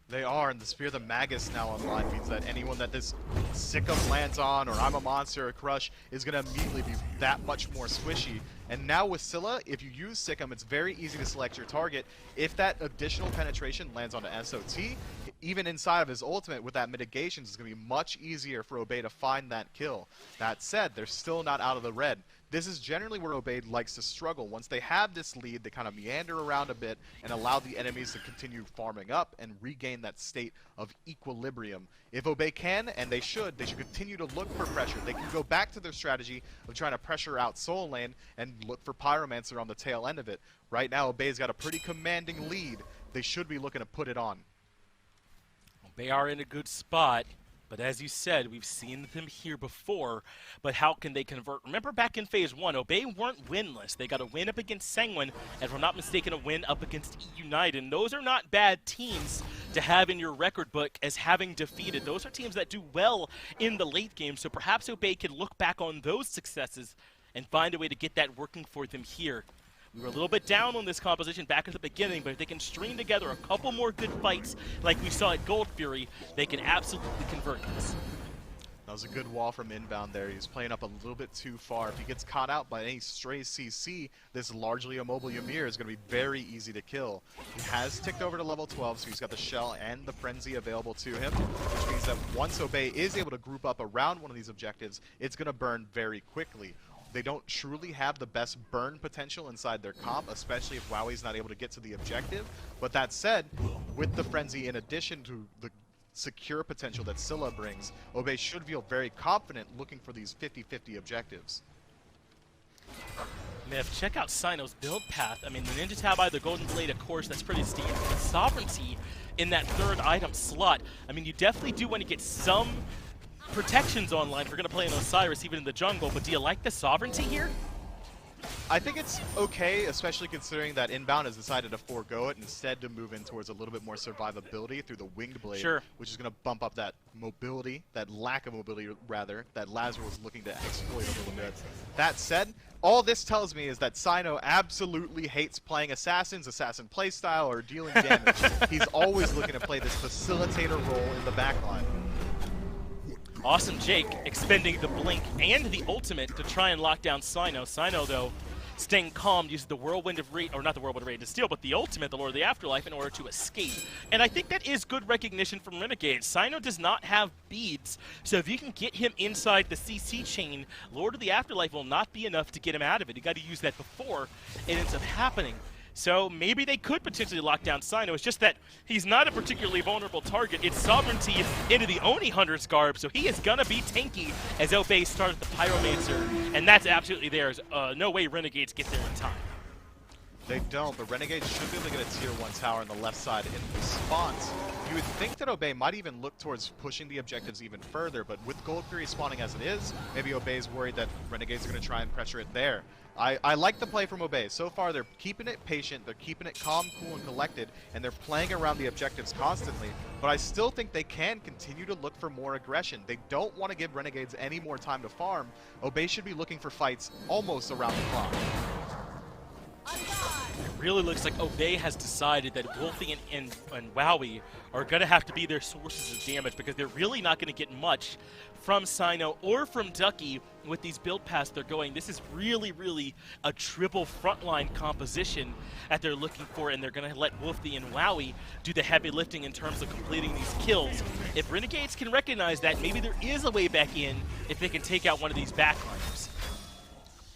They are, and the Spear of the Magus now online means that anyone that this Sikkim lands on, or I'm a Monster or Crush, is going to immediately be that much more squishy. And now with Scylla, if you use Sikkim, it's very easy to select your target. If that additional penetration lands on an SOT, even inside of his ultimate with that mitigations, it's going to be much easier for Obey to find that kill. That said, they're still not out of the red. This is generally where Obey likes to struggle. Once they have this lead, they kind of meander around a bit and allow the enemies to continue farming up and regain that state of equilibrium. If Obey can, and they should continue to look for pressure. They can go back to their strategy of trying to pressure out Soul Lane and look for Pyromancer on the tail end of it. Right now, Obey's got a pretty commanding lead. They should be looking to put it on. They are in a good spot, but as you said, we've seen them here before, but how can they convert? Remember back in Phase 1, Obey weren't winless. They got a win up against Sanguine, and if I'm not mistaken, a win up against United. And those are not bad teams to have in your record book as having defeated. Those are teams that do well in the late game, so perhaps Obey can look back on those successes and find a way to get that working for them here. We were a little bit down on this composition back at the beginning, but if they can string together a couple more good fights like we saw at Gold Fury, they can absolutely convert this. That was a good wall from inbound there. He's playing up a little bit too far. If he gets caught out by any stray CC, this largely immobile Ymir is going to be very easy to kill. He has ticked over to level 12, so he's got the Shell and the Frenzy available to him, which means that once Obey is able to group up around one of these objectives, it's going to burn very quickly. They don't truly have the best burn potential inside their comp, especially if Wowie's not able to get to the objective. But that said, with the Frenzy in addition to the secure potential that Scylla brings, Obey should feel very confident looking for these 50-50 objectives. Myth, check out Sino's build path. I mean, the Ninja Tabi, the Golden Blade, of course, that's pretty steep. The Sovereignty in that third item slot, I mean, you definitely do want to get some protections online if you're going to play an Osiris even in the jungle, but do you like the Sovereignty here? I think it's okay, especially considering that Inbound has decided to forego it and instead to move in towards a little bit more survivability through the Winged Blade, sure, which is going to bump up that mobility, that lack of mobility rather, that Lazarus was looking to exploit a little bit. That said, all this tells me is that Sino absolutely hates playing Assassin playstyle, or dealing damage. He's always looking to play this facilitator role in the backline. Awesome Jake expending the Blink and the ultimate to try and lock down Sino. Sino, though, staying calm, uses the Whirlwind of Rage, or not the Whirlwind of Rage to steal, but the ultimate, the Lord of the Afterlife, in order to escape. And I think that is good recognition from Renegades. Sino does not have beads, so if you can get him inside the CC chain, Lord of the Afterlife will not be enough to get him out of it. You got to use that before it ends up happening. So maybe they could potentially lock down Sino. It's just that he's not a particularly vulnerable target. It's Sovereignty into the Oni Hunter's garb, so he is going to be tanky as Obey started the Pyromancer, and that's absolutely theirs. No way Renegades get there in time. They don't, but Renegades should be able to get a tier 1 tower on the left side in response. You would think that Obey might even look towards pushing the objectives even further, but with Gold Fury spawning as it is, maybe Obey's worried that Renegades are going to try and pressure it there. I like the play from Obey. So far, they're keeping it patient, they're keeping it calm, cool, and collected, and they're playing around the objectives constantly. But I still think they can continue to look for more aggression. They don't want to give Renegades any more time to farm. Obey should be looking for fights almost around the clock. It really looks like Obey has decided that Wolfie and Wowie are going to have to be their sources of damage, because they're really not going to get much from Sino or from Ducky with these build paths they're going. This is really, really a triple frontline composition that they're looking for, and they're going to let Wolfie and Wowie do the heavy lifting in terms of completing these kills. If Renegades can recognize that, maybe there is a way back in if they can take out one of these backliners.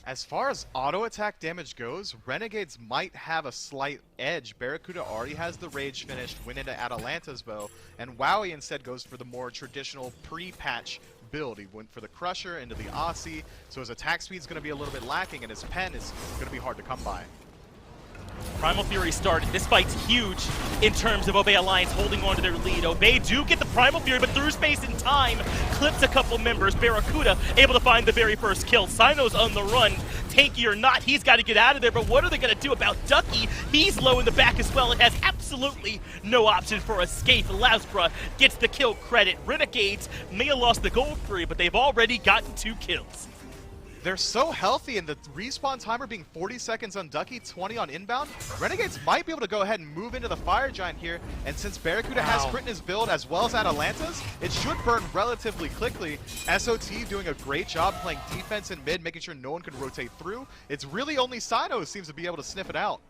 As far as auto attack damage goes, Renegades might have a slight edge. Barracuda already has the Rage finished, went into Atalanta's bow, and Wowie instead goes for the more traditional pre-patch build. He went for the Crusher into the Aussie, so his attack speed is going to be a little bit lacking, and his pen is going to be hard to come by. Primal Fury started. This fight's huge in terms of Obey Alliance holding on to their lead. Obey do get the Primal Fury, but through space and time, clips a couple members. Barracuda able to find the very first kill. Sino's on the run. Tanky or not, he's got to get out of there, but what are they going to do about Ducky? He's low in the back as well. It has absolutely no option for escape. Lazarus gets the kill credit. Renegades may have lost the Gold Fury, but they've already gotten 2 kills. they're so healthy, and the respawn timer being 40 seconds on Ducky, 20 on inbound, Renegades might be able to go ahead and move into the Fire Giant here, and since Barracuda has Crit in his build as well as Atalanta's, it should burn relatively quickly. SOT doing a great job playing defense in mid, making sure no one can rotate through. It's really only Sino who seems to be able to sniff it out.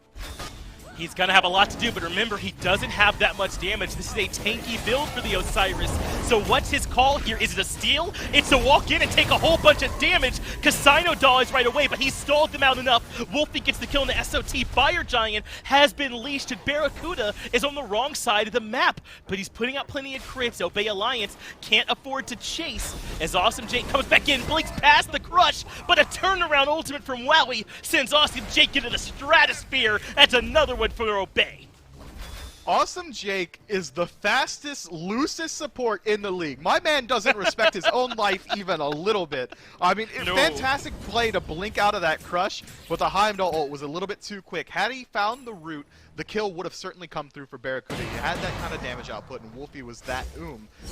He's going to have a lot to do, but remember, he doesn't have that much damage. This is a tanky build for the Osiris. So what's his call here? Is it a steal? It's to walk in and take a whole bunch of damage, because Sino dodged right away, but he stalled them out enough. Wolfie gets the kill, and the SOT Fire Giant has been leashed, and Barracuda is on the wrong side of the map. But he's putting out plenty of crits. Obey Alliance can't afford to chase, as Awesome Jake comes back in, blinks past the crush, but a turnaround ultimate from Wowie sends Awesome Jake into the stratosphere. That's another one for Obey. Awesome Jake is the fastest, loosest support in the league. My man doesn't respect his own life even a little bit. I mean, fantastic play to blink out of that crush, but the Heimdall ult was a little bit too quick. Had he found the root, the kill would have certainly come through for Barracuda. He had that kind of damage output, and Wolfie was that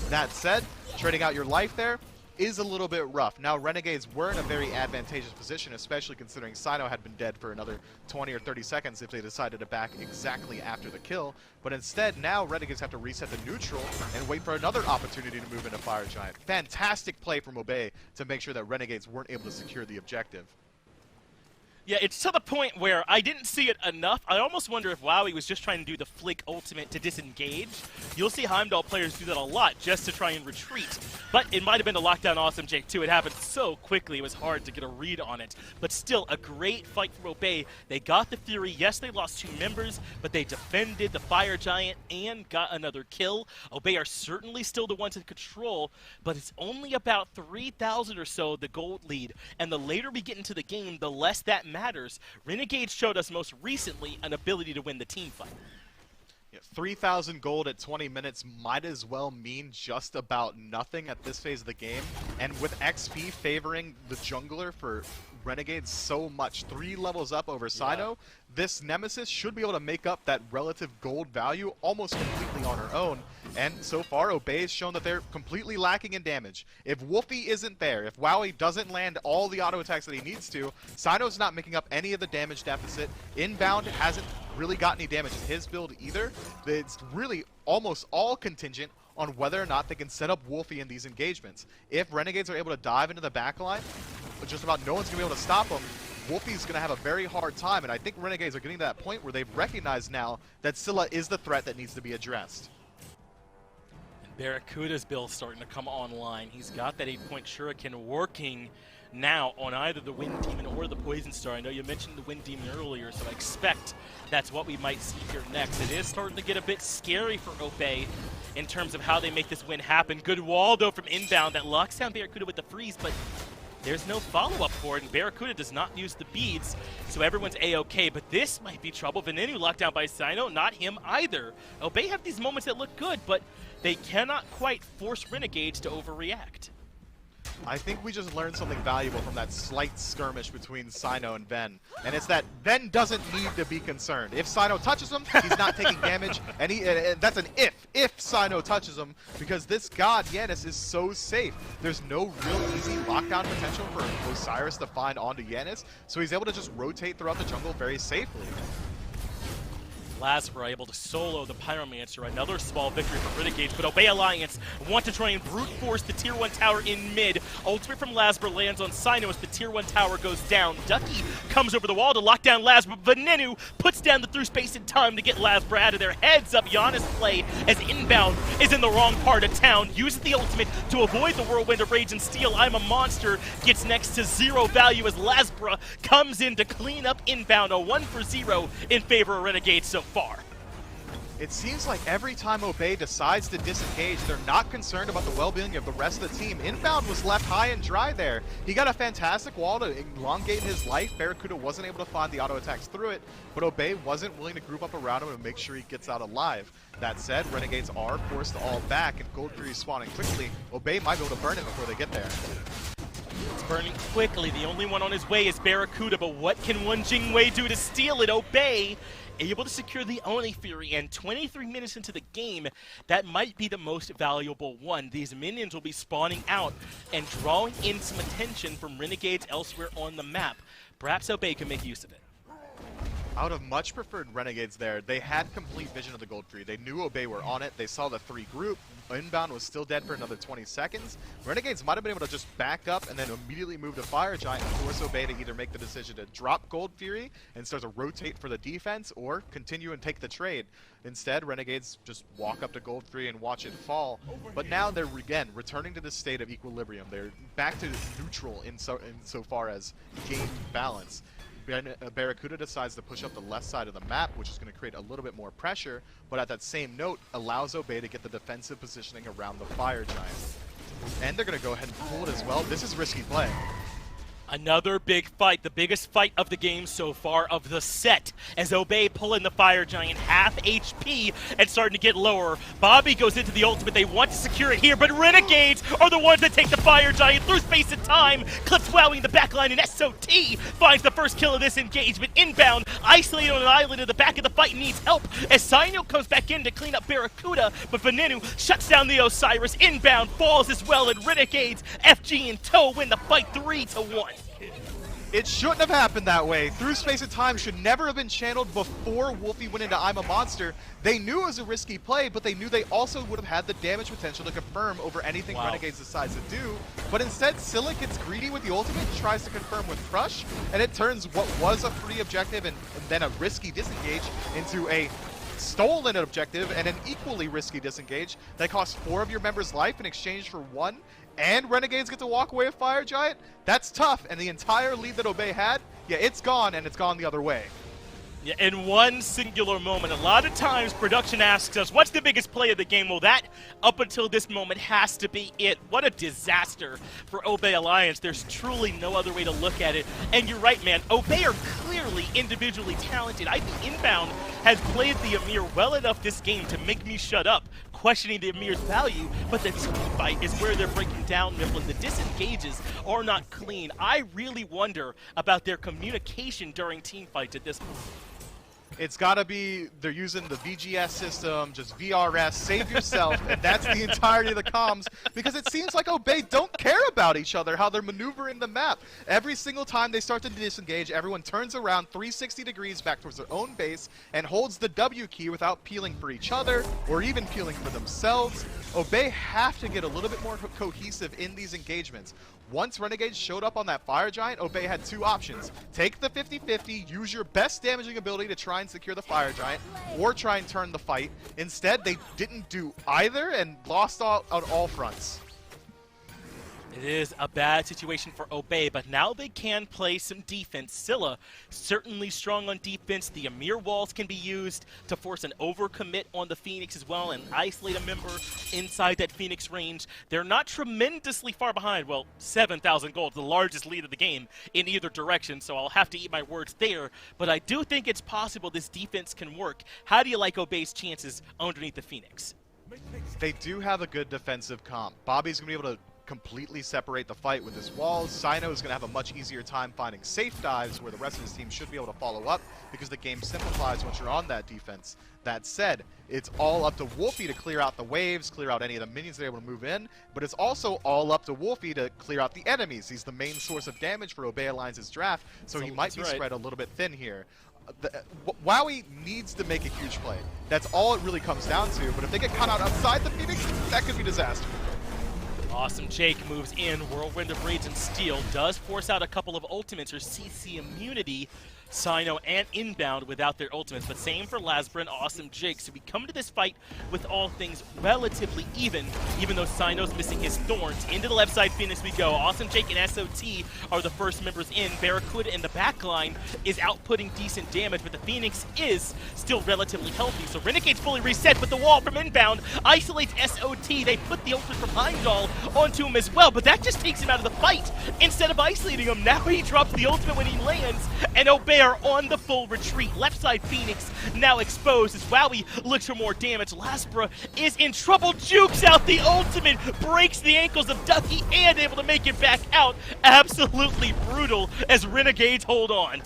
That said, trading out your life there is a little bit rough. Now, Renegades were in a very advantageous position, especially considering Sino had been dead for another 20 or 30 seconds if they decided to back exactly after the kill. But instead, now Renegades have to reset the neutral and wait for another opportunity to move into Fire Giant. Fantastic play from Obey to make sure that Renegades weren't able to secure the objective. Yeah, it's to the point where I didn't see it enough. I almost wonder if Wowie was just trying to do the flick ultimate to disengage. You'll see Heimdall players do that a lot just to try and retreat. But it might have been a lockdown Awesome Jake too. It happened so quickly it was hard to get a read on it. But still, a great fight for Obey. They got the Fury. Yes, they lost 2 members, but they defended the Fire Giant and got another kill. Obey are certainly still the ones in control, but it's only about 3,000 or so the gold lead. And the later we get into the game, the less that matters. Renegades showed us most recently an ability to win the team fight. Yeah, 3,000 gold at 20 minutes might as well mean just about nothing at this phase of the game. And with XP favoring the jungler for Renegades so much, 3 levels up over Sino, this Nemesis should be able to make up that relative gold value almost completely on her own. And so far, Obey has shown that they're completely lacking in damage. If Wolfie isn't there, if Wowie doesn't land all the auto attacks that he needs to, Sino's not making up any of the damage deficit. Inbound hasn't really got any damage in his build either. It's really almost all contingent on whether or not they can set up Wolfie in these engagements. If Renegades are able to dive into the backline, just about no one's going to be able to stop them. Wolfie's going to have a very hard time, and I think Renegades are getting to that point where they've recognized now that Scylla is the threat that needs to be addressed. Barracuda's build starting to come online. He's got that 8-point shuriken working now on either the Wind Demon or the Poison Star. I know you mentioned the Wind Demon earlier, so I expect that's what we might see here next. It is starting to get a bit scary for Obey in terms of how they make this win happen. Good wall, though, from inbound that locks down Barracuda with the freeze, but there's no follow-up for it, and Barracuda does not use the beads, so everyone's A-okay. But this might be trouble. Venenu locked down by Sino, not him either. Obey have these moments that look good, but they cannot quite force Renegades to overreact. I think we just learned something valuable from that slight skirmish between Sino and Ven, and it's that Ven doesn't need to be concerned. If Sino touches him, he's not taking damage, and that's an if Sino touches him, because this god, Yanis, is so safe. There's no real easy lockdown potential for Osiris to find onto Yanis, so he's able to just rotate throughout the jungle very safely. Lasper able to solo the Pyromancer, another small victory for Renegades, but Obey Alliance want to try and brute force the Tier 1 tower in mid. Ultimate from Lasper lands on Sino as the Tier 1 tower goes down. Ducky comes over the wall to lock down Lasper, but Venenu puts down the through space in time to get Lasper out of there. Heads up Giannis play as inbound is in the wrong part of town, uses the ultimate to avoid the Whirlwind of Rage and Steel. I'm a Monster gets next to 0 value as Lasper comes in to clean up inbound. A 1-for-0 in favor of Renegades so far. It seems like every time Obey decides to disengage, they're not concerned about the well-being of the rest of the team. Inbound was left high and dry there. He got a fantastic wall to elongate his life. Barracuda wasn't able to find the auto attacks through it, but Obey wasn't willing to group up around him and make sure he gets out alive. That said, Renegades are forced all back, and Gold Fury spawning quickly. Obey might be able to burn it before they get there. It's burning quickly. The only one on his way is Barracuda, but what can One Jingwei do to steal it? Obey able to secure the only Fury, and 23 minutes into the game, that might be the most valuable one. These minions will be spawning out and drawing in some attention from Renegades elsewhere on the map. Perhaps Obey can make use of it. I would have much preferred Renegades there. They had complete vision of the Gold Tree. They knew Obey were on it. They saw the 3 group. Inbound was still dead for another 20 seconds. Renegades might have been able to just back up and then immediately move to Fire Giant and force Obey to either make the decision to drop Gold Fury and start to rotate for the defense or continue and take the trade. Instead, Renegades just walk up to Gold Fury and watch it fall. But now they're, again, returning to this state of equilibrium. They're back to neutral insofar as game balance. Barracuda decides to push up the left side of the map, which is going to create a little bit more pressure, but at that same note, allows Obey to get the defensive positioning around the Fire Giant. And they're going to go ahead and pull it as well. This is risky play. Another big fight, the biggest fight of the game so far of the set, as Obey pulling the Fire Giant half HP and starting to get lower. Bobby goes into the ultimate, they want to secure it here, but Renegades are the ones that take the Fire Giant through space and time. Clips Wowie in the backline, and SOT finds the first kill of this engagement. Inbound, isolated on an island in the back of the fight, needs help as Sino comes back in to clean up Barracuda, but Venenu shuts down the Osiris. Inbound falls as well, and Renegades, FG and Toe win the fight 3-1. It shouldn't have happened that way. Through space and time should never have been channeled before Wolfie went into I'm a Monster. They knew it was a risky play, but they knew they also would have had the damage potential to confirm over anything Renegades decides to do. But instead, Scylla gets greedy with the ultimate and tries to confirm with Crush, and it turns what was a free objective and then a risky disengage into a stolen objective and an equally risky disengage that costs 4 of your members' life in exchange for 1. And Renegades get to walk away with Fire Giant. That's tough, and the entire lead that Obey had, yeah, it's gone, and it's gone the other way. Yeah, in one singular moment. A lot of times production asks us, what's the biggest play of the game? Well, that, up until this moment, has to be it. What a disaster for Obey Alliance. There's truly no other way to look at it. And you're right, man. Obey are clearly individually talented. I think Inbound has played the Amir well enough this game to make me shut up, questioning the Amir's value, but the team fight is where they're breaking down Mifflin. The disengages are not clean. I really wonder about their communication during team fights at this point. It's got to be, they're using the VGS system, just VRS, save yourself, and that's the entirety of the comms, because it seems like Obey don't care about each other, how they're maneuvering the map. Every single time they start to disengage, everyone turns around 360 degrees back towards their own base and holds the W key without peeling for each other or even peeling for themselves. Obey have to get a little bit more cohesive in these engagements. Once Renegades showed up on that Fire Giant, Obey had 2 options. Take the 50-50, use your best damaging ability to try and secure the Fire Giant, or try and turn the fight. Instead, they didn't do either and lost on all fronts. It is a bad situation for Obey, but now they can play some defense. Scylla, certainly strong on defense. The Amir walls can be used to force an overcommit on the Phoenix as well and isolate a member inside that Phoenix range. They're not tremendously far behind. Well, 7,000 gold, the largest lead of the game in either direction, so I'll have to eat my words there. But I do think it's possible this defense can work. How do you like Obey's chances underneath the Phoenix? They do have a good defensive comp. Bobby's going to be able to completely separate the fight with his walls. Sino is going to have a much easier time finding safe dives where the rest of his team should be able to follow up because the game simplifies once you're on that defense. That said, it's all up to Wolfie to clear out the waves, clear out any of the minions that are able to move in, but it's also all up to Wolfie to clear out the enemies. He's the main source of damage for Obey Alliance's draft, so he might be spread a little bit thin here. Wowie needs to make a huge play. That's all it really comes down to, but if they get caught out outside the Phoenix, that could be disaster. Awesome Jake moves in. Whirlwind of Raids and Steel does force out a couple of ultimates or CC immunity. Sino and Inbound without their ultimates, but same for Lasbra and Awesome Jake. So we come to this fight with all things relatively even though Sino's missing his thorns. Into the left side Phoenix we go. Awesome Jake and SOT are the first members in. Barracuda in the backline is outputting decent damage, but the Phoenix is still relatively healthy. So Renegade's fully reset, but the wall from Inbound isolates SOT. They put the ultimate from Heimdall onto him as well, but that just takes him out of the fight. Instead of isolating him, now he drops the ultimate when he lands, and Obey are on the full retreat. Left side Phoenix now exposed as Wowie looks for more damage. Lasbra is in trouble, jukes out the ultimate, breaks the ankles of Ducky and able to make it back out. Absolutely brutal as Renegades hold on.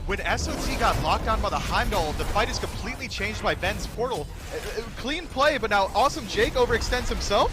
when SOT got locked down by the Heimdall, the fight is completely changed by Ben's portal. Clean play, but now Awesome Jake overextends himself.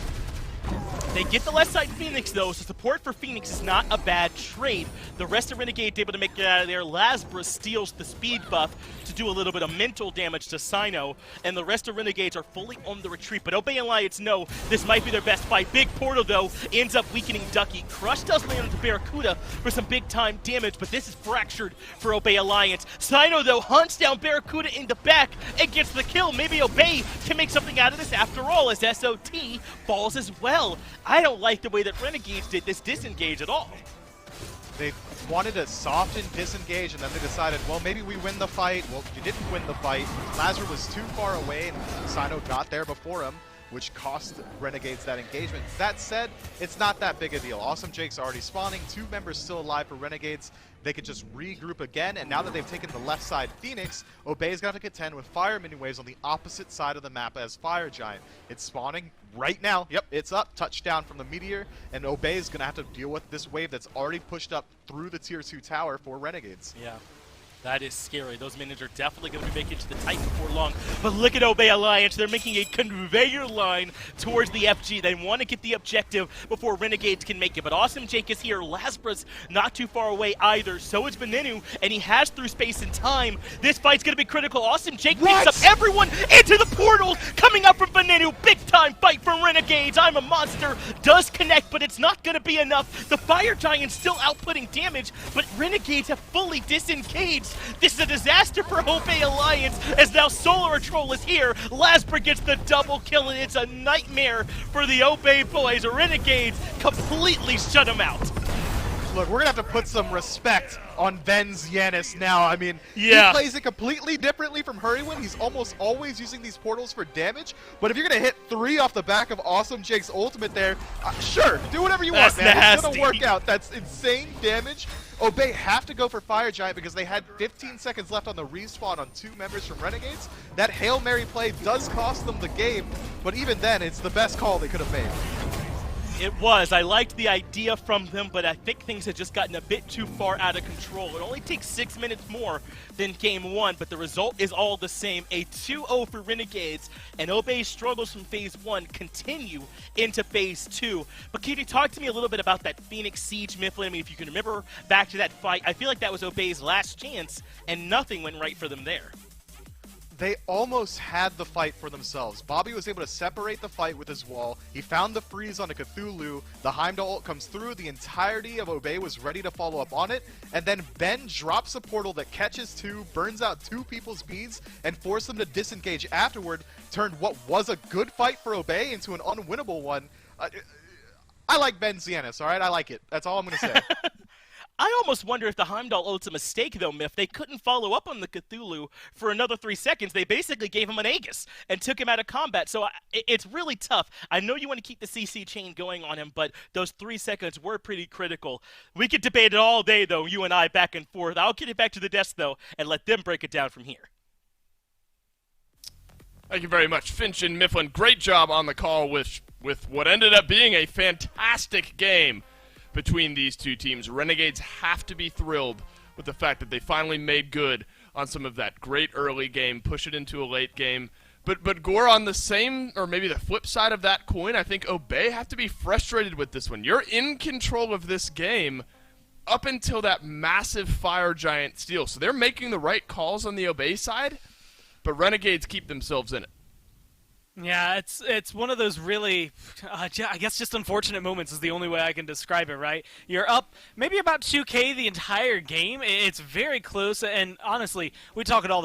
They get the left side Phoenix, though, so support for Phoenix is not a bad trade. The rest of Renegade able to make it out of there. Lazarus steals the speed buff to do a little bit of mental damage to Sino, and the rest of Renegades are fully on the retreat. But Obey Alliance know this might be their best fight. Big Portal, though, ends up weakening Ducky. Crush does land into Barracuda for some big-time damage, but this is fractured for Obey Alliance. Sino, though, hunts down Barracuda in the back and gets the kill. Maybe Obey can make something out of this after all, as SOT falls as well. I don't like the way that Renegades did this disengage at all. They wanted to soften disengage, and then they decided, well, maybe we win the fight. Well, you didn't win the fight. Lazarus was too far away, and Sino got there before him, which cost Renegades that engagement. That said, it's not that big a deal. Awesome Jake's already spawning, 2 members still alive for Renegades. They could just regroup again, and now that they've taken the left side Phoenix, Obey's got to contend with Fire Mini Waves on the opposite side of the map as Fire Giant. It's spawning right now. Yep, it's up. Touchdown from the Meteor, and Obey's going to have to deal with this wave that's already pushed up through the Tier 2 tower for Renegades. Yeah. That is scary. Those minions are definitely going to be making it to the Titan before long. But look at Obey Alliance. They're making a conveyor line towards the FG. They want to get the objective before Renegades can make it. But Awesome Jake is here. Lazarus not too far away either. So is Venenu, and he has through space and time. This fight's going to be critical. Awesome Jake picks up everyone into the portals. Coming up from Venenu. Big time fight from Renegades. I'm a Monster does connect, but it's not going to be enough. The Fire Giant's still outputting damage, but Renegades have fully disengaged. This is a disaster for Obey Alliance, as now Solar Troll is here. Lasper gets the double kill, and it's a nightmare for the Obey boys. Renegades completely shut him out. Look, we're going to have to put some respect on Ben's Yanis now. I mean, yeah. He plays it completely differently from Hurrywin. He's almost always using these portals for damage. But if you're going to hit 3 off the back of Awesome Jake's ultimate there, sure, do whatever you want, man. Nasty. It's going to work out. That's insane damage. Obey have to go for Fire Giant because they had 15 seconds left on the respawn on 2 members from Renegades. That Hail Mary play does cost them the game, but even then, it's the best call they could have made. It was. I liked the idea from them, but I think things had just gotten a bit too far out of control. It only takes 6 minutes more than Game 1, but the result is all the same. A 2-0 for Renegades, and Obey's struggles from Phase 1 continue into Phase 2. But can you talk to me a little bit about that Phoenix Siege Mifflin? I mean, if you can remember back to that fight, I feel like that was Obey's last chance, and nothing went right for them there. They almost had the fight for themselves. Bobby was able to separate the fight with his wall. He found the freeze on a Cthulhu. The Heimdall ult comes through. The entirety of Obey was ready to follow up on it. And then Ben drops a portal that catches 2, burns out 2 people's beads, and forced them to disengage afterward. Turned what was a good fight for Obey into an unwinnable one. I like Ben Zianis, all right? I like it. That's all I'm going to say. I almost wonder if the Heimdall ult's a mistake, though, Miff. They couldn't follow up on the Cthulhu for another 3 seconds. They basically gave him an Aegis and took him out of combat. So it's really tough. I know you want to keep the CC chain going on him, but those 3 seconds were pretty critical. We could debate it all day, though, you and I, back and forth. I'll get it back to the desk, though, and let them break it down from here. Thank you very much, Finch and Mifflin. Great job on the call with what ended up being a fantastic game between these 2 teams. Renegades have to be thrilled with the fact that they finally made good on some of that great early game, push it into a late game. But Gore, on the same, or maybe the flip side of that coin, I think Obey have to be frustrated with this one. You're in control of this game up until that massive Fire Giant steal. So they're making the right calls on the Obey side, but Renegades keep themselves in it. Yeah, it's one of those really, I guess just unfortunate moments is the only way I can describe it, right? You're up maybe about 2K the entire game. It's very close, and honestly, we talk it all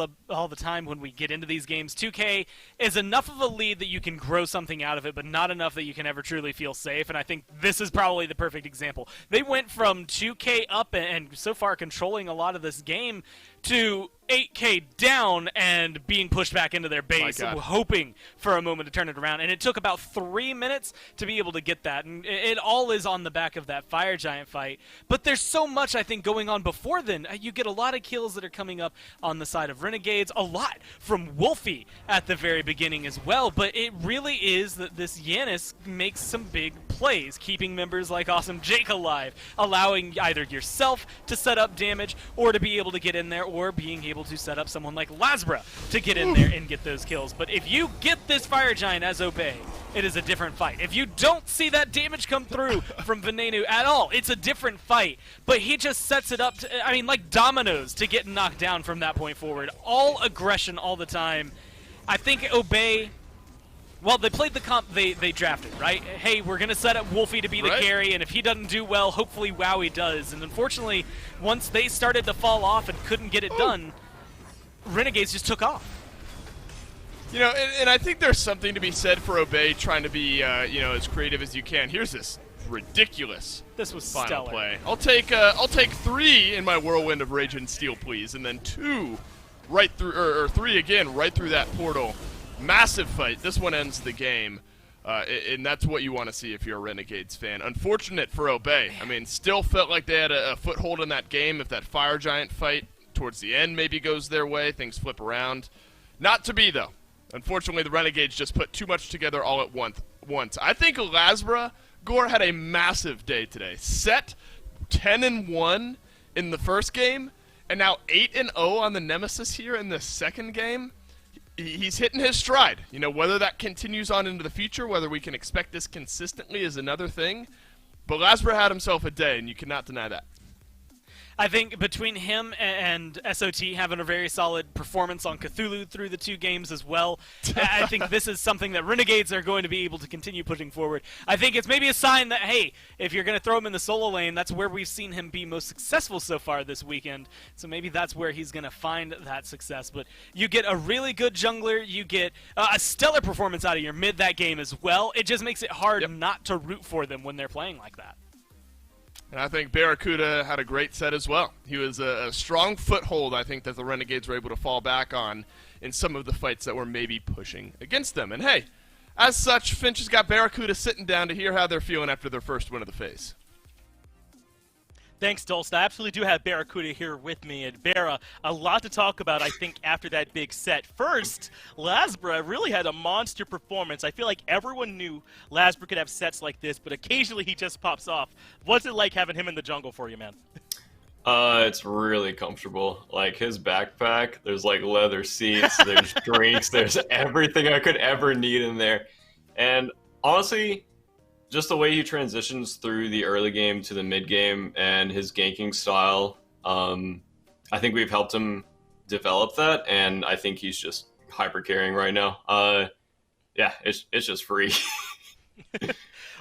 the time when we get into these games. 2K is enough of a lead that you can grow something out of it, but not enough that you can ever truly feel safe, and I think this is probably the perfect example. They went from 2K up and so far controlling a lot of this game to 8K down and being pushed back into their base, hoping for a moment to turn it around. And it took about 3 minutes to be able to get that. And it all is on the back of that Fire Giant fight. But there's so much, I think, going on before then. You get a lot of kills that are coming up on the side of Renegades, a lot from Wolfie at the very beginning as well. But it really is that this Yanis makes some big plays, keeping members like Awesome Jake alive, allowing either yourself to set up damage or to be able to get in there, or being able to set up someone like Lasbra to get in there and get those kills. But if you get this Fire Giant as Obey, it is a different fight. If you don't see that damage come through from Venenu at all, it's a different fight. But he just sets it up, to, I mean, like dominoes to get knocked down from that point forward. All aggression all the time. I think Obey, well, they played the comp they drafted, right? Hey, we're going to set up Wolfie to be the carry, and if he doesn't do well, hopefully Wowie does. And unfortunately, once they started to fall off and couldn't get it done, Renegades just took off. You know, and I think there's something to be said for Obey trying to be, you know, as creative as you can. Here's this ridiculous This was final stellar. play. I'll take 3 in my Whirlwind of Rage and Steel, please, and then 2 right through, or 3 again right through that portal. Massive fight. This one ends the game, and that's what you want to see if you're a Renegades fan. Unfortunate for Obey. I mean, still felt like they had a foothold in that game. If that Fire Giant fight towards the end maybe goes their way, things flip around. Not to be, though. Unfortunately, the Renegades just put too much together all at once. I think Lasbra Gore had a massive day today. Set 10-1 in the first game, and now 8-0 on the Nemesis here in the second game. He's hitting his stride. You know, whether that continues on into the future, whether we can expect this consistently is another thing. But Lasbra had himself a day, and you cannot deny that. I think between him and SOT having a very solid performance on Cthulhu through the 2 games as well, I think this is something that Renegades are going to be able to continue pushing forward. I think it's maybe a sign that, hey, if you're going to throw him in the solo lane, that's where we've seen him be most successful so far this weekend. So maybe that's where he's going to find that success. But you get a really good jungler, you get a stellar performance out of your mid that game as well. It just makes it hard not to root for them when they're playing like that. And I think Barracuda had a great set as well. He was a strong foothold, I think, that the Renegades were able to fall back on in some of the fights that were maybe pushing against them. And hey, as such, Finch has got Barracuda sitting down to hear how they're feeling after their first win of the phase. Thanks, Dulce. I absolutely do have Barracuda here with me. And Barra, a lot to talk about, I think, after that big set. First, Lasbra really had a monster performance. I feel like everyone knew Lasbra could have sets like this, but occasionally he just pops off. What's it like having him in the jungle for you, man? It's really comfortable. Like, his backpack, there's, like, leather seats, there's drinks, there's everything I could ever need in there. And, honestly, just the way he transitions through the early game to the mid game and his ganking style, I think we've helped him develop that, and I think he's just hyper carrying right now. Yeah, it's just free.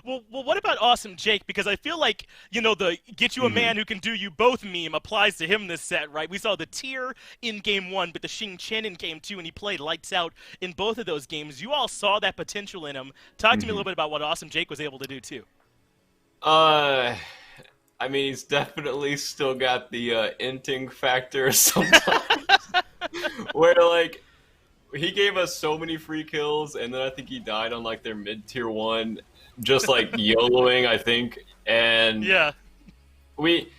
Well, what about Awesome Jake? Because I feel like, you know, the get you a man who can do you both meme applies to him this set, right? We saw the tier in Game 1, but the Xing Chen in Game 2, and he played lights out in both of those games. You all saw that potential in him. Talk to me a little bit about what Awesome Jake was able to do, too. I mean, he's definitely still got the inting factor sometimes. Where, like, he gave us so many free kills, and then I think he died on, like, their mid-tier 1, just, like, YOLOing, I think. And yeah, me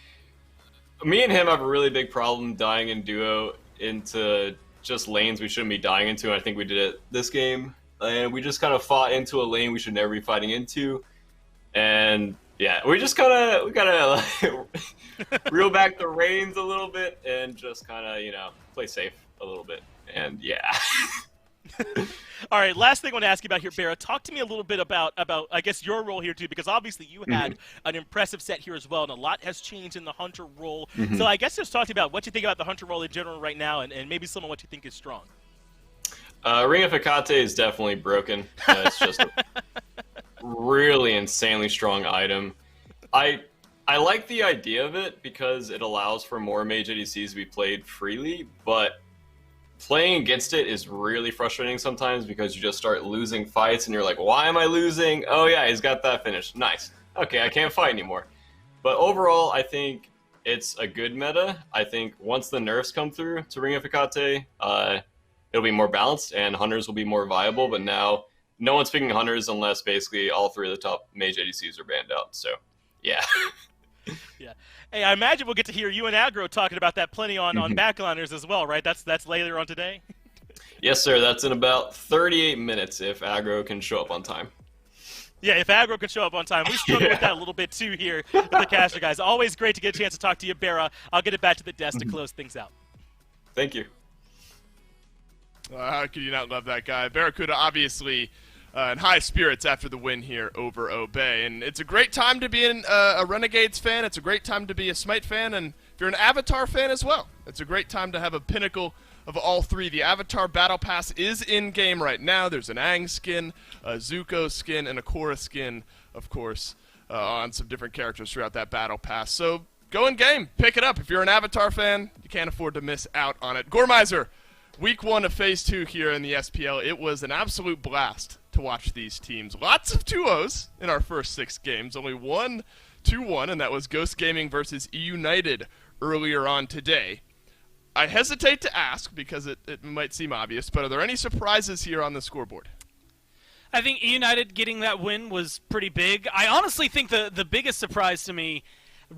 and him have a really big problem dying in duo into just lanes we shouldn't be dying into, and I think we did it this game. And we just kind of fought into a lane we should never be fighting into. And, yeah, we gotta like, reel back the reins a little bit and just kind of, you know, play safe a little bit. And, yeah. All right, last thing I want to ask you about here, Barra. Talk to me a little bit about I guess, your role here, too, because obviously you had an impressive set here as well, and a lot has changed in the Hunter role. So I guess just talk to me about what you think about the Hunter role in general right now, and maybe some of what you think is strong. Ring of Hecate is definitely broken. It's just a really insanely strong item. I like the idea of it because it allows for more mage ADCs to be played freely, but playing against it is really frustrating sometimes because you just start losing fights and you're like, why am I losing? Oh yeah, he's got that finish. Nice. Okay, I can't fight anymore. But overall, I think it's a good meta. I think once the nerfs come through to Ring of Hecate, it'll be more balanced and Hunters will be more viable, but now no one's picking Hunters unless basically all 3 of the top mage ADCs are banned out. So, yeah. Yeah. Hey, I imagine we'll get to hear you and Aggro talking about that plenty on Backliners as well, right? That's later on today? Yes, sir. That's in about 38 minutes if Aggro can show up on time. Yeah, if aggro can show up on time. We struggle with that a little bit too here with the caster guys. Always great to get a chance to talk to you, Bera. I'll get it back to the desk to close things out. Thank you. How could you not love that guy? Barracuda obviously in high spirits after the win here over Obey. And it's a great time to be a Renegades fan. It's a great time to be a SMITE fan. And if you're an Avatar fan as well, it's a great time to have a pinnacle of all three. The Avatar Battle Pass is in-game right now. There's an Aang skin, a Zuko skin, and a Korra skin, of course, on some different characters throughout that Battle Pass. So go in-game. Pick it up. If you're an Avatar fan, you can't afford to miss out on it. Gormizer, Week 1 of Phase 2 here in the SPL. It was an absolute blast to watch these teams. Lots of 2-0s in our first 6 games. Only one 2-1, and that was Ghost Gaming versus United earlier on today. I hesitate to ask because it might seem obvious, but are there any surprises here on the scoreboard? I think United getting that win was pretty big. I honestly think the biggest surprise to me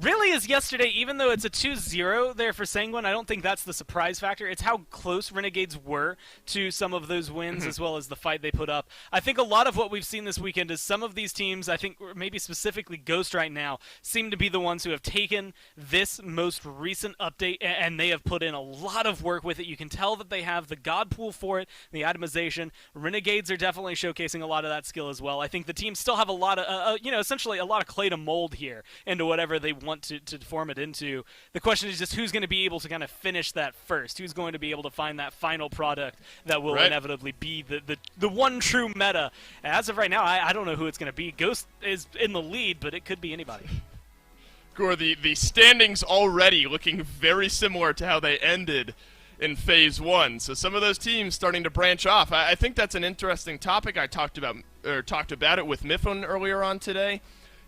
really is yesterday, even though it's a 2-0 there for Sanguine. I don't think that's the surprise factor. It's how close Renegades were to some of those wins as well as the fight they put up. I think a lot of what we've seen this weekend is some of these teams, I think maybe specifically Ghost right now, seem to be the ones who have taken this most recent update and they have put in a lot of work with it. You can tell that they have the god pool for it, the itemization. Renegades are definitely showcasing a lot of that skill as well. I think the teams still have a lot of, essentially a lot of clay to mold here into whatever they want to form it into. The question is just who's going to be able to kind of finish that first? Who's going to be able to find that final product that will inevitably be the one true meta? As of right now, I don't know who it's going to be. Ghost is in the lead, but it could be anybody. Gore, the standings already looking very similar to how they ended in Phase 1. So some of those teams starting to branch off. I think that's an interesting topic. I talked about it with Mifflin earlier on today.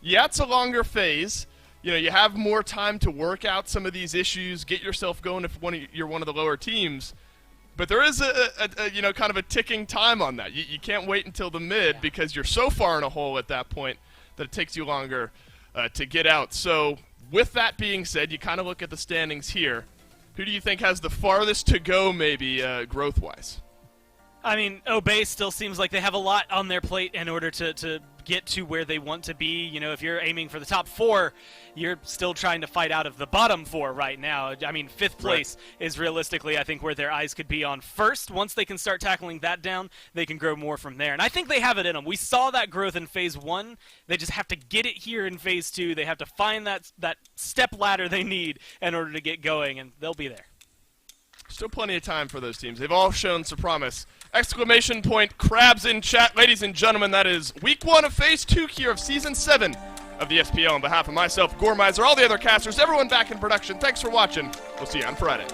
Yeah, it's a longer phase. You know, you have more time to work out some of these issues, get yourself going if you're one of the lower teams. But there is a kind of a ticking time on that. You can't wait until the mid because you're so far in a hole at that point that it takes you longer to get out. So with that being said, you kind of look at the standings here. Who do you think has the farthest to go maybe growth-wise? I mean, Obey still seems like they have a lot on their plate in order to get to where they want to be. You know, if you're aiming for the top 4, you're still trying to fight out of the bottom 4 right now. I mean, 5th place is realistically, I think, where their eyes could be on first. Once they can start tackling that down, they can grow more from there. And I think they have it in them. We saw that growth in Phase 1. They just have to get it here in Phase 2. They have to find that step ladder they need in order to get going, and they'll be there. Still plenty of time for those teams. They've all shown some promise. Exclamation point, crabs in chat. Ladies and gentlemen, that is Week 1 of Phase 2 here of Season 7 of the SPL. On behalf of myself, Gormizer, all the other casters, everyone back in production, thanks for watching. We'll see you on Friday.